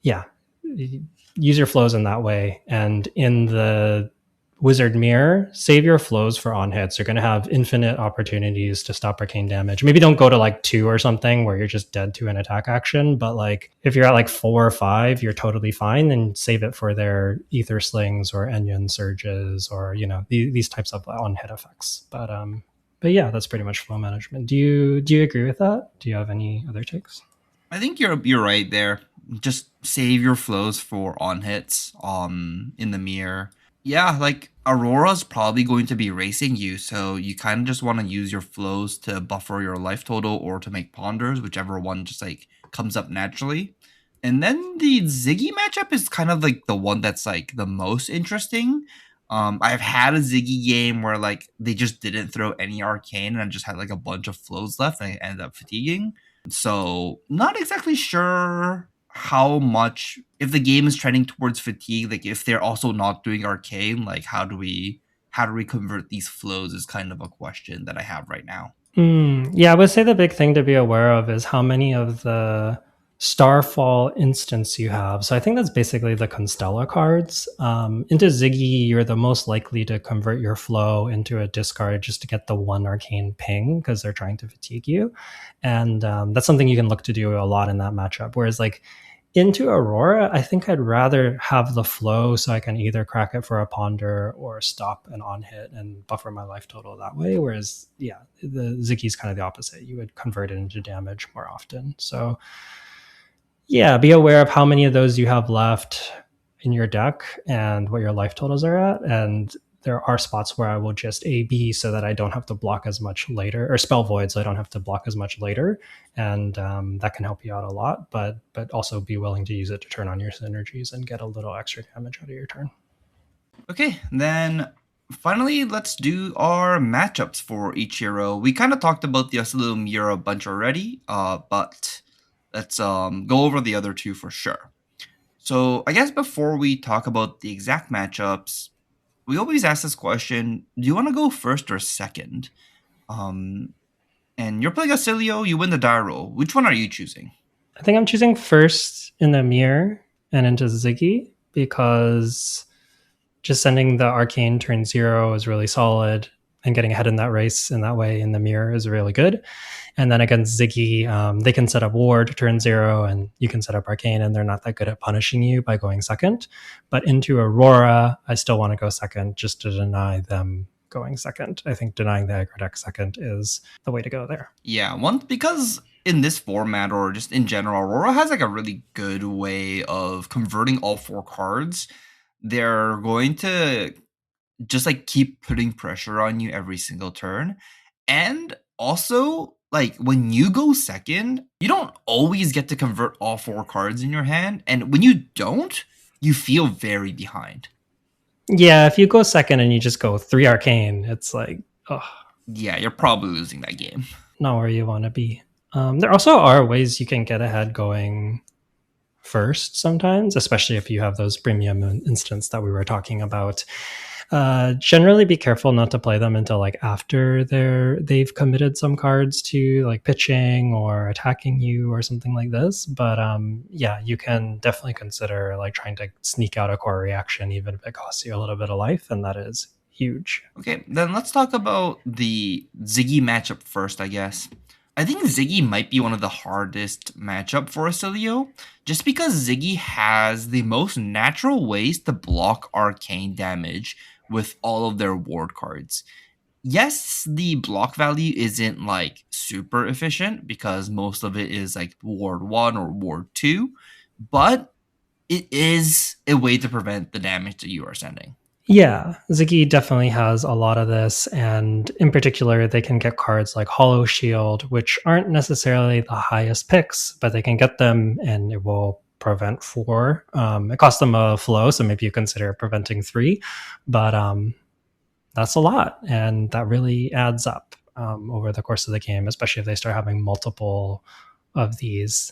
Yeah, use your flows in that way. And in the Wizard Mirror, save your flows for on hits. You're going to have infinite opportunities to stop arcane damage. Maybe don't go to like 2 or something where you're just dead to an attack action. But like if you're at like 4 or 5, you're totally fine. Then save it for their Ether Slings or Enion Surges or, you know, these types of on hit effects. But yeah, that's pretty much flow management. Do you agree with that? Do you have any other takes? I think you're right there. Just save your flows for on hits in the mirror. Yeah, like Aurora's probably going to be racing you, so you kind of just want to use your flows to buffer your life total or to make ponders, whichever one just like comes up naturally. And then the Ziggy matchup is kind of like the one that's like the most interesting. I've had a Ziggy game where like they just didn't throw any arcane and I just had like a bunch of flows left and I ended up fatiguing. So not exactly sure how much if the game is trending towards fatigue, like if they're also not doing arcane, like how do we convert these flows is kind of a question that I have right now. Yeah, I would say the big thing to be aware of is how many of the Starfall instance you have. So I think that's basically the Constella cards. Into Ziggy, you're the most likely to convert your flow into a discard just to get the one arcane ping because they're trying to fatigue you. And that's something you can look to do a lot in that matchup. Whereas, like, into Aurora, I think I'd rather have the flow so I can either crack it for a ponder or stop an on hit and buffer my life total that way. Whereas, yeah, the Ziggy's kind of the opposite. You would convert it into damage more often. So, yeah, be aware of how many of those you have left in your deck and what your life totals are at. And there are spots where I will just AB so that I don't have to block as much later, or spell void so I don't have to block as much later, and that can help you out a lot. But also be willing to use it to turn on your synergies and get a little extra damage out of your turn. Okay, then finally, let's do our matchups for each hero. We kind of talked about the Oscilio hero a bunch already, but let's go over the other two for sure. So I guess before we talk about the exact matchups, we always ask this question: do you want to go first or second? And you're playing Oscilio, you win the die roll. Which one are you choosing? I think I'm choosing first in the mirror and into Ziggy because just sending the arcane turn 0 is really solid, and getting ahead in that race in that way in the mirror is really good. And then against Ziggy, they can set up ward turn 0 and you can set up arcane, and they're not that good at punishing you by going second. But into Aurora, I still want to go second just to deny them going second. I think denying the aggro deck second is the way to go there. Yeah, one, because in this format or just in general, Aurora has like a really good way of converting all 4 cards. They're going to just like keep putting pressure on you every single turn. And also, like, when you go second, you don't always get to convert all 4 cards in your hand. And when you don't, you feel very behind. Yeah, if you go second and you just go 3 arcane, it's like, oh, Yeah, you're probably losing that game. not where you want to be. There also are ways you can get ahead going first sometimes, especially if you have those premium instants that we were talking about. Generally be careful not to play them until like after they've committed some cards to like pitching or attacking you or something like this. But yeah, you can definitely consider like trying to sneak out a core reaction even if it costs you a little bit of life, and that is huge. Okay, then let's talk about the Ziggy matchup first, I guess. I think Ziggy might be one of the hardest matchup for Oscilio, just because Ziggy has the most natural ways to block arcane damage with all of their ward cards. Yes, the block value isn't like super efficient because most of it is like ward 1 or ward 2, but it is a way to prevent the damage that you are sending. Yeah, Ziggy definitely has a lot of this, and in particular, they can get cards like Hollow Shield, which aren't necessarily the highest picks, but they can get them and it will prevent 4. It costs them a flow, so maybe you consider preventing 3, but that's a lot, and that really adds up over the course of the game, especially if they start having multiple of these.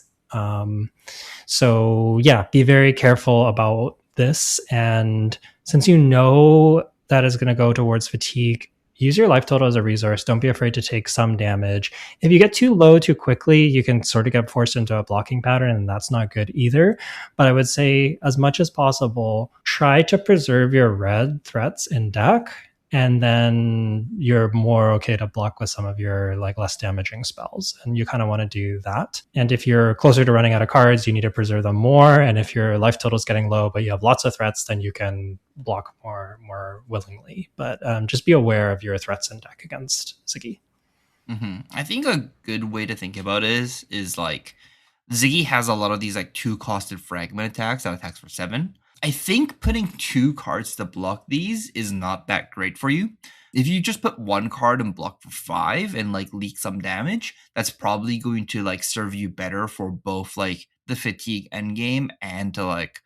So yeah, be very careful about this, and since you know that is going to go towards fatigue, use your life total as a resource. Don't be afraid to take some damage. If you get too low too quickly, you can sort of get forced into a blocking pattern, and that's not good either. But I would say, as much as possible, try to preserve your red threats in deck, and then you're more okay to block with some of your like less damaging spells, and you kind of want to do that. And if you're closer to running out of cards, you need to preserve them more, and if your life total is getting low but you have lots of threats, then you can block more willingly. But just be aware of your threats in deck against Ziggy. I think a good way to think about it is like Ziggy has a lot of these like 2-costed fragment attacks that attacks for 7. I think putting 2 cards to block these is not that great for you. If you just put 1 card and block for 5 and like leak some damage, that's probably going to like serve you better for both like the fatigue endgame and to like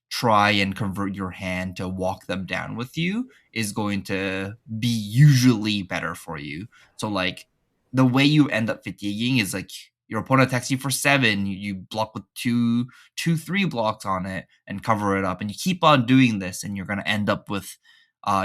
try and convert your hand to walk them down with you is going to be usually better for you. So like the way you end up fatiguing is like your opponent attacks you for 7, you block with 3 blocks on it and cover it up, and you keep on doing this, and you're gonna end up with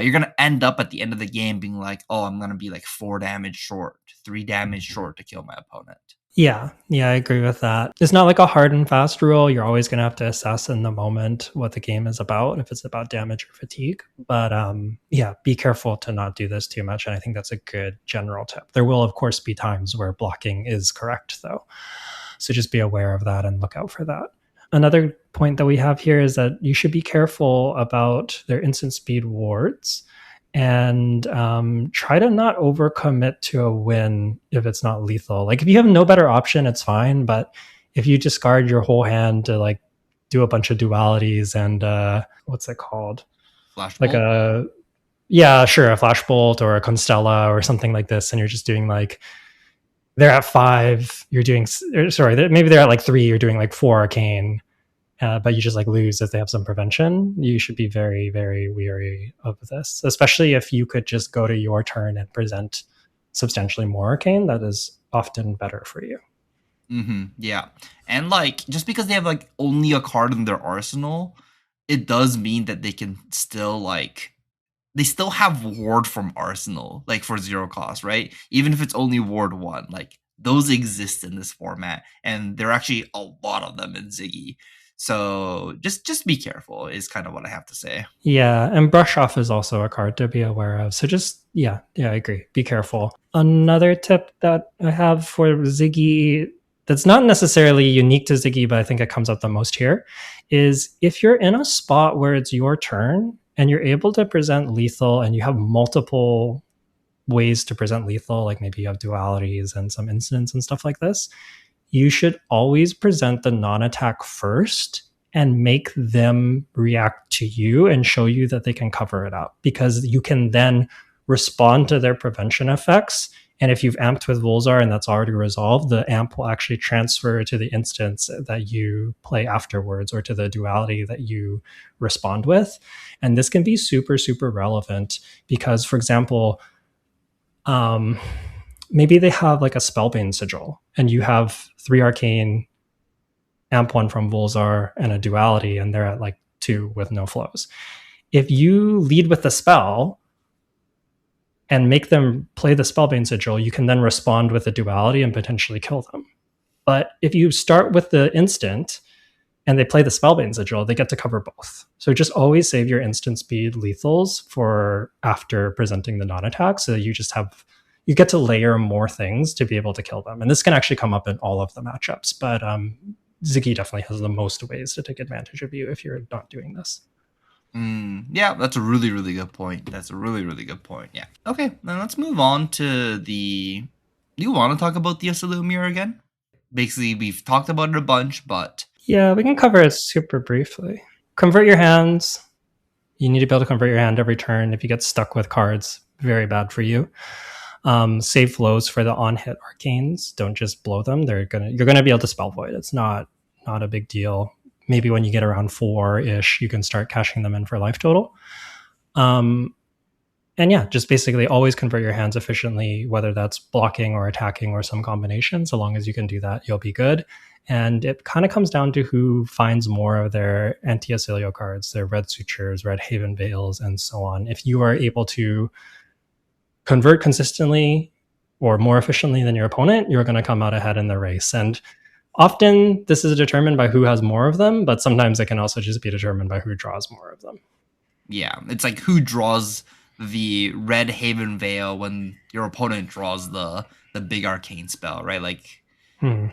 you're gonna end up at the end of the game being like, oh, I'm gonna be like 4 damage short, 3 damage short to kill my opponent. Yeah, I agree with that. It's not like a hard and fast rule. You're always going to have to assess in the moment what the game is about, if it's about damage or fatigue. But yeah, be careful to not do this too much. And I think that's a good general tip. There will, of course, be times where blocking is correct, though. So just be aware of that and look out for that. Another point that we have here is that you should be careful about their instant speed wards and try to not overcommit to a win if it's not lethal. Like if you have no better option, it's fine. But if you discard your whole hand to like do a bunch of dualities and what's it called? Like Flashbolt. a yeah, sure, a flashbolt or a constella or something like this, and you're just doing like they're at 5, you're doing sorry, maybe they're at like 3, you're doing like 4 arcane, but you just like lose if they have some prevention. You should be very, very weary of this, especially if you could just go to your turn and present substantially more arcane. That is often better for you. Yeah. And like just because they have like only a card in their arsenal, it does mean that they can still like they still have ward from arsenal like for zero cost, right? Even if it's only ward 1, like those exist in this format and there are actually a lot of them in Ziggy. So just be careful is kind of what I have to say. Yeah, and brush off is also a card to be aware of. So just yeah, I agree. Be careful. Another tip that I have for Ziggy that's not necessarily unique to Ziggy, but I think it comes up the most here, is if you're in a spot where it's your turn and you're able to present lethal and you have multiple ways to present lethal, like maybe you have dualities and some incidents and stuff like this, you should always present the non-attack first and make them react to you and show you that they can cover it up, because you can then respond to their prevention effects. And if you've amped with Volzar and that's already resolved, the amp will actually transfer to the instance that you play afterwards or to the duality that you respond with. And this can be super, super relevant because, for example, um, maybe they have like a Spellbane Sigil and you have 3 arcane, amp 1 from Volzar, and a duality, and they're at like 2 with no flows. If you lead with the spell and make them play the Spellbane Sigil, you can then respond with a duality and potentially kill them. But if you start with the instant and they play the Spellbane Sigil, they get to cover both. So just always save your instant speed lethals for after presenting the non-attack, so that you get to layer more things to be able to kill them. And this can actually come up in all of the matchups, but Ziggy definitely has the most ways to take advantage of you if you're not doing this. Yeah, that's a really, really good point. That's a really, really good point. Yeah. Okay, then let's move on to the. Do you want to talk about the Oscilio mirror again? Basically, we've talked about it a bunch, but Yeah, we can cover it super briefly. Convert your hands. You need to be able to convert your hand every turn. If you get stuck with cards, very bad for you. Save flows for the on-hit arcanes. Don't just blow them. You're gonna be able to spell void. It's not a big deal. Maybe when you get around 4-ish, you can start cashing them in for life total. And yeah, just basically always convert your hands efficiently, whether that's blocking or attacking or some combination. So long as you can do that, you'll be good. And it kind of comes down to who finds more of their anti-Oscilio cards, their red sutures, red haven veils, and so on. If you are able to convert consistently or more efficiently than your opponent, you're going to come out ahead in the race. And often this is determined by who has more of them, but sometimes it can also just be determined by who draws more of them. yeah, it's like who draws the red haven veil when your opponent draws the big arcane spell, right? Like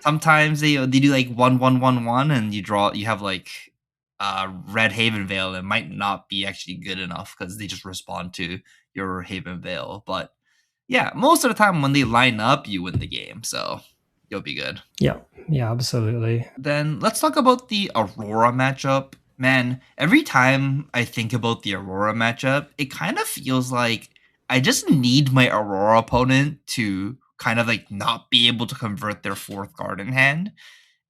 sometimes they do like 1-1-1-1 and you have like red haven veil. It might not be actually good enough because they just respond to your haven veil. But yeah, most of the time when they line up, you win the game. So you'll be good. Yeah, absolutely. Then let's talk about the Aurora matchup. Man, every time I think about the Aurora matchup, it kind of feels like I just need my Aurora opponent to kind of like not be able to convert their 4th card in hand.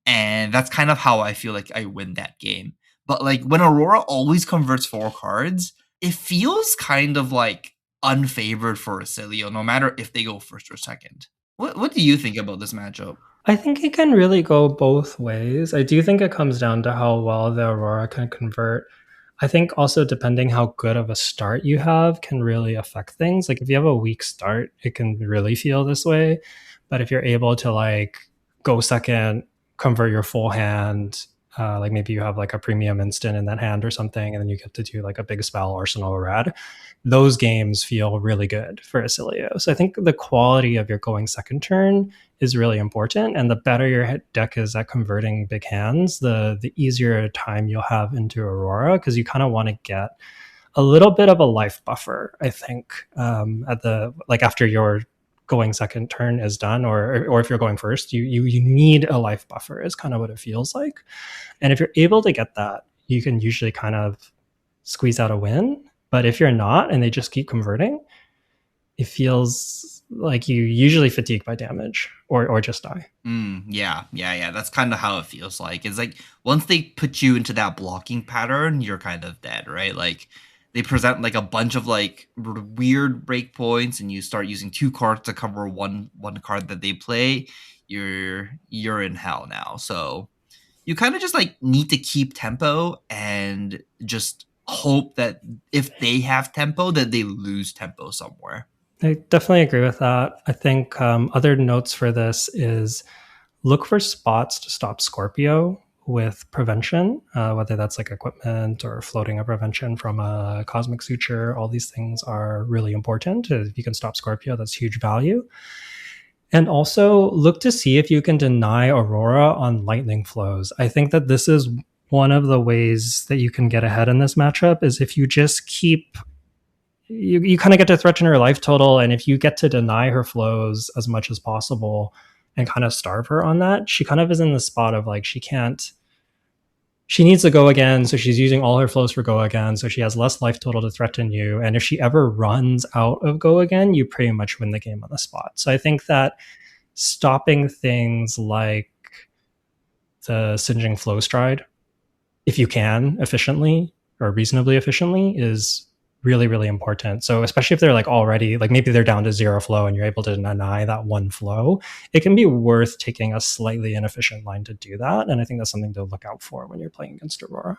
And that's kind of how I feel like I win that game. But like when Aurora always converts 4 cards, it feels kind of like unfavored for Oscilio, no matter if they go first or second. What do you think about this matchup? I think it can really go both ways. I do think it comes down to how well the Aurora can convert. I think also depending how good of a start you have can really affect things. Like if you have a weak start, it can really feel this way. But if you're able to like go second, convert your full hand. Like maybe you have like a premium instant in that hand or something, and then you get to do like a big spell, arsenal, or red. Those games feel really good for Oscilio. So I think the quality of your going second turn is really important, and the better your deck is at converting big hands, the easier time you'll have into Aurora, because you kind of want to get a little bit of a life buffer, I think, at the like after your going second turn is done, or if you're going first, you need a life buffer is kind of what it feels like. And if you're able to get that, you can usually kind of squeeze out a win. But if you're not and they just keep converting, it feels like you usually fatigue by damage or just die. Yeah. That's kind of how it feels like. It's like once they put you into that blocking pattern, you're kind of dead, right? Like they present like a bunch of like weird breakpoints, and you start using 2 cards to cover one card that they play. You're in hell now. So you kind of just like need to keep tempo and just hope that if they have tempo, that they lose tempo somewhere. I definitely agree with that. I think other notes for this is look for spots to stop Scorpio with prevention, whether that's like equipment or floating a prevention from a cosmic suture. All these things are really important. If you can stop Scorpio, that's huge value. And also look to see if you can deny Aurora on lightning flows. I think that this is one of the ways that you can get ahead in this matchup is if you just keep you kind of get to threaten her life total, and if you get to deny her flows as much as possible and kind of starve her on that, she kind of is in the spot of like she needs to go again, so she's using all her flows for go again, so she has less life total to threaten you, and if she ever runs out of go again, you pretty much win the game on the spot. So I think that stopping things like the singeing flow stride, if you can efficiently or reasonably efficiently, is really, really important. So especially if they're like already, like maybe they're down to 0 flow and you're able to deny that 1 flow, it can be worth taking a slightly inefficient line to do that. And I think that's something to look out for when you're playing against Aurora.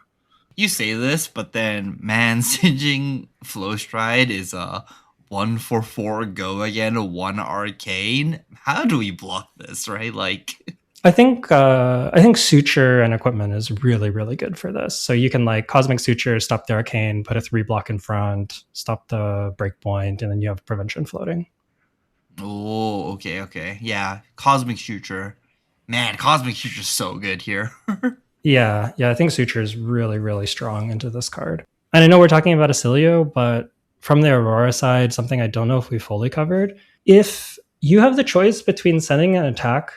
You say this, but then man, singeing flow stride is a 1 for 4 go again, 1 arcane. How do we block this, right? Like I think suture and equipment is really, really good for this. So you can like cosmic suture, stop the arcane, put a 3 block in front, stop the breakpoint, and then you have prevention floating. Oh, okay. Yeah, cosmic suture. Man, cosmic suture is so good here. Yeah, I think suture is really, really strong into this card. And I know we're talking about Oscilio, but from the Aurora side, something I don't know if we fully covered. If you have the choice between sending an attack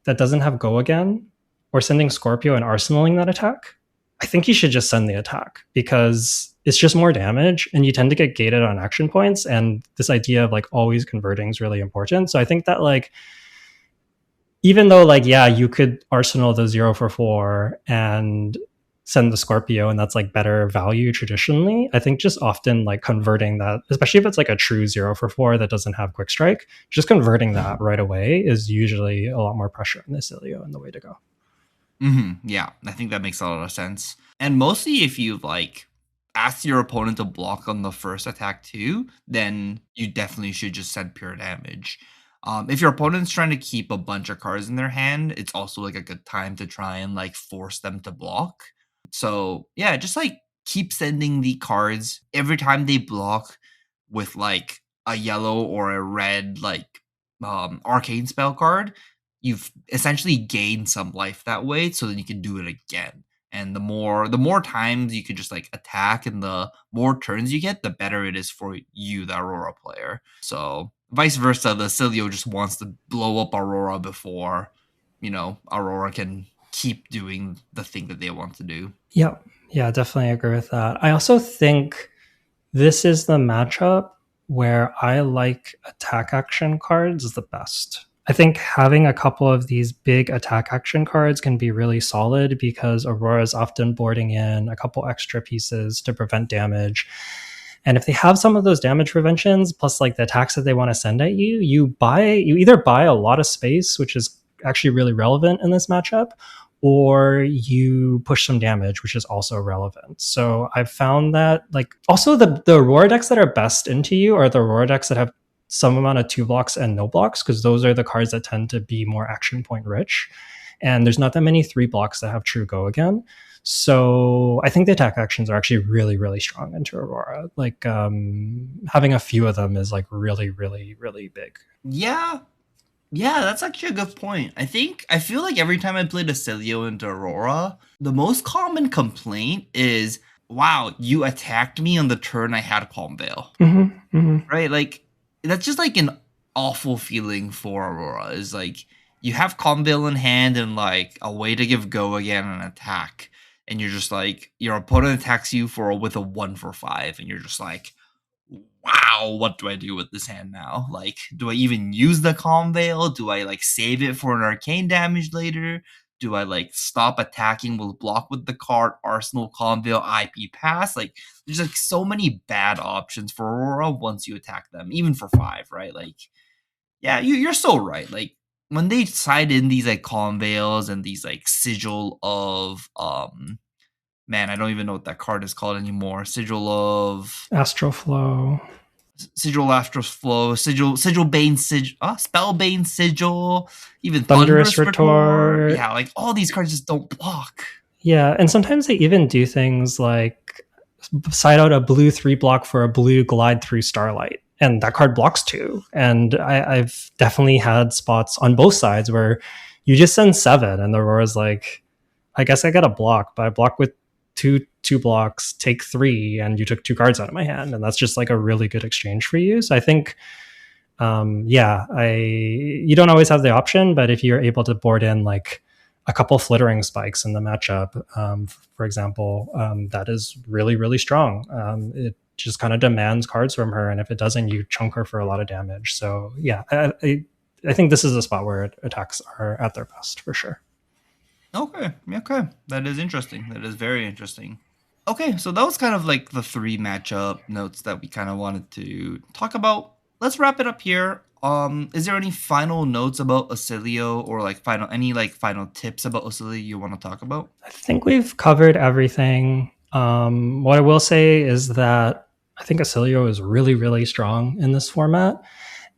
that doesn't have go again or sending Scorpio and arsenaling that attack, I think you should just send the attack because it's just more damage and you tend to get gated on action points. And this idea of like always converting is really important. So I think that like, even though like, yeah, you could arsenal the 0 for 4 and send the Scorpio, and that's like better value traditionally, I think just often like converting that, especially if it's like a true 0 for 4 that doesn't have quick strike, just converting that right away is usually a lot more pressure on the Oscilio and the way to go. Yeah, I think that makes a lot of sense. And mostly if you like ask your opponent to block on the first attack too, then you definitely should just send pure damage. If your opponent's trying to keep a bunch of cards in their hand, it's also like a good time to try and like force them to block. So yeah, just like keep sending the cards every time they block with like a yellow or a red like arcane spell card. You've essentially gained some life that way, so then you can do it again. And the more times you can just like attack and the more turns you get, the better it is for you, the Aurora player. So vice versa, the Oscilio just wants to blow up Aurora before, Aurora can keep doing the thing that they want to do. Yeah, definitely agree with that. I also think this is the matchup where I like attack action cards the best. I think having a couple of these big attack action cards can be really solid because Aurora is often boarding in a couple extra pieces to prevent damage. And if they have some of those damage preventions, plus like the attacks that they want to send at you, you either buy a lot of space, which is actually really relevant in this matchup, or you push some damage, which is also relevant. So I've found that like also the Aurora decks that are best into you are the Aurora decks that have some amount of 2 blocks and no blocks, because those are the cards that tend to be more action point rich. And there's not that many 3 blocks that have true go again. So I think the attack actions are actually really, really strong into Aurora. Like having a few of them is like really, really, really big. Yeah. Yeah, that's actually a good point. I feel like every time I played Oscilio into Aurora, the most common complaint is, wow, you attacked me on the turn I had Calm Veil. Right? Like, that's just like an awful feeling for Aurora. Is like, you have Calm Veil in hand and like a way to give go again and attack. And you're just like, your opponent attacks you with a 1 for 5, and you're just like, wow, what do I do with this hand now? Like, do I even use the Calm Veil? Do I like save it for an arcane damage later? Do I like stop attacking, will block with the card, Arsenal, Calm Veil, IP pass? Like, there's like so many bad options for Aurora once you attack them, even for 5, right? Like, yeah, you're so right. Like, when they side in these like Calm Veils and these like Sigil of man, I don't even know what that card is called anymore. Sigil of Astroflow. Sigil Astroflow, Sigil Bane, Spellbane Sigil, even Thunderous Retort. Yeah, like all these cards just don't block. Yeah, and sometimes they even do things like side out a blue 3 block for a blue glide through Starlight, and that card blocks too. And I've definitely had spots on both sides where you just send 7 and the Aurora's like, I guess I got a block, but I block with two blocks, take 3, and you took 2 cards out of my hand, and that's just like a really good exchange for you. So I think you don't always have the option, but if you're able to board in like a couple flittering spikes in the matchup, for example, that is really, really strong. It just kind of demands cards from her, and if it doesn't, you chunk her for a lot of damage. So yeah, I think this is a spot where attacks are at their best for sure. Okay, that is interesting. That is very interesting. Okay, so that was kind of like the 3 matchup notes that we kind of wanted to talk about. Let's wrap it up here. Is there any final notes about Oscilio, or like final tips about Oscilio you want to talk about? I think we've covered everything. What I will say is that I think Oscilio is really, really strong in this format.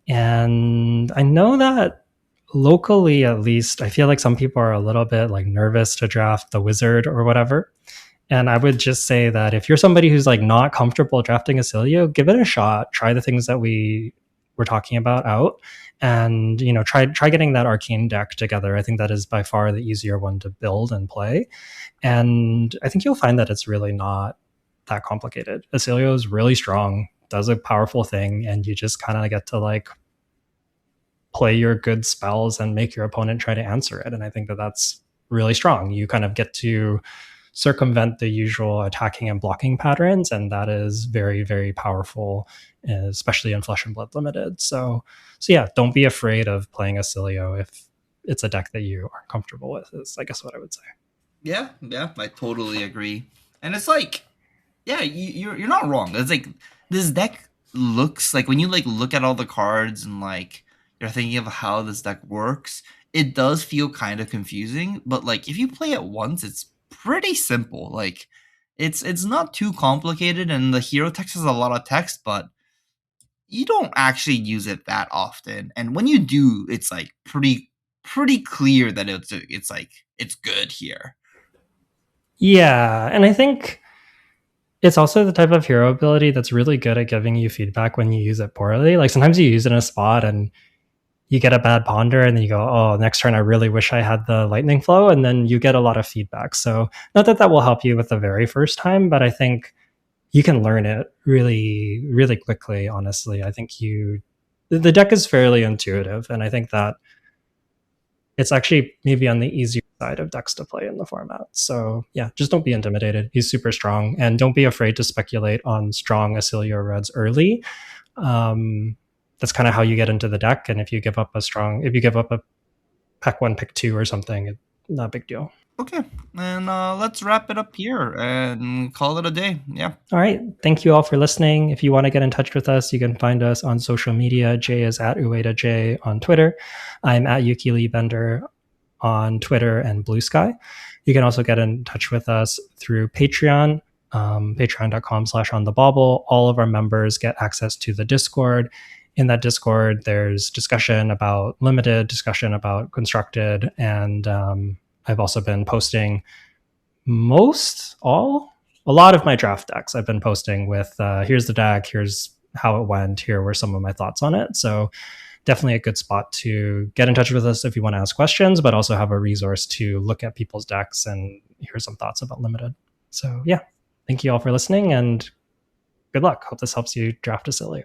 And I know that locally, at least, I feel like some people are a little bit like nervous to draft the wizard or whatever. And I would just say that if you're somebody who's like not comfortable drafting Oscilio, give it a shot. Try the things that we were talking about out, and try getting that arcane deck together. I think that is by far the easier one to build and play. And I think you'll find that it's really not that complicated. Oscilio is really strong, does a powerful thing, and you just kind of get to like play your good spells and make your opponent try to answer it. And I think that that's really strong. You kind of get to circumvent the usual attacking and blocking patterns, and that is very, very powerful, especially in Flesh and Blood Limited. So yeah, don't be afraid of playing Oscilio if it's a deck that you are comfortable with, is I guess what I would say. Yeah, I totally agree. And it's like, yeah, you're not wrong. It's like this deck looks like, when you like look at all the cards and like you're thinking of how this deck works, it does feel kind of confusing. But like if you play it once, it's pretty simple. Like it's not too complicated, and the hero text has a lot of text, but you don't actually use it that often. And when you do, it's like pretty clear that it's good here. Yeah, and I think it's also the type of hero ability that's really good at giving you feedback when you use it poorly. Like sometimes you use it in a spot and you get a bad ponder, and then you go, oh, next turn I really wish I had the lightning flow, and then you get a lot of feedback. So not that will help you with the very first time, but I think you can learn it really, really quickly, honestly. I think the deck is fairly intuitive, and I think that it's actually maybe on the easier side of decks to play in the format. So yeah, just don't be intimidated. He's super strong, and don't be afraid to speculate on strong Oscilio reds early. That's kind of how you get into the deck. And if you give up a Pack 1, Pick 2 or something, not a big deal. Okay, and let's wrap it up here and call it a day. Yeah. All right. Thank you all for listening. If you want to get in touch with us, you can find us on social media. Jay is at UedaJ on Twitter. I'm at Yuki Bender on Twitter and Blue Sky. You can also get in touch with us through Patreon, patreon.com/onthebobble. All of our members get access to the Discord in that Discord, there's discussion about limited, discussion about constructed, and I've also been posting a lot of my draft decks. I've been posting with here's the deck, here's how it went, here were some of my thoughts on it. So definitely a good spot to get in touch with us if you want to ask questions, but also have a resource to look at people's decks and hear some thoughts about limited. So yeah, thank you all for listening and good luck. Hope this helps you draft Oscilio.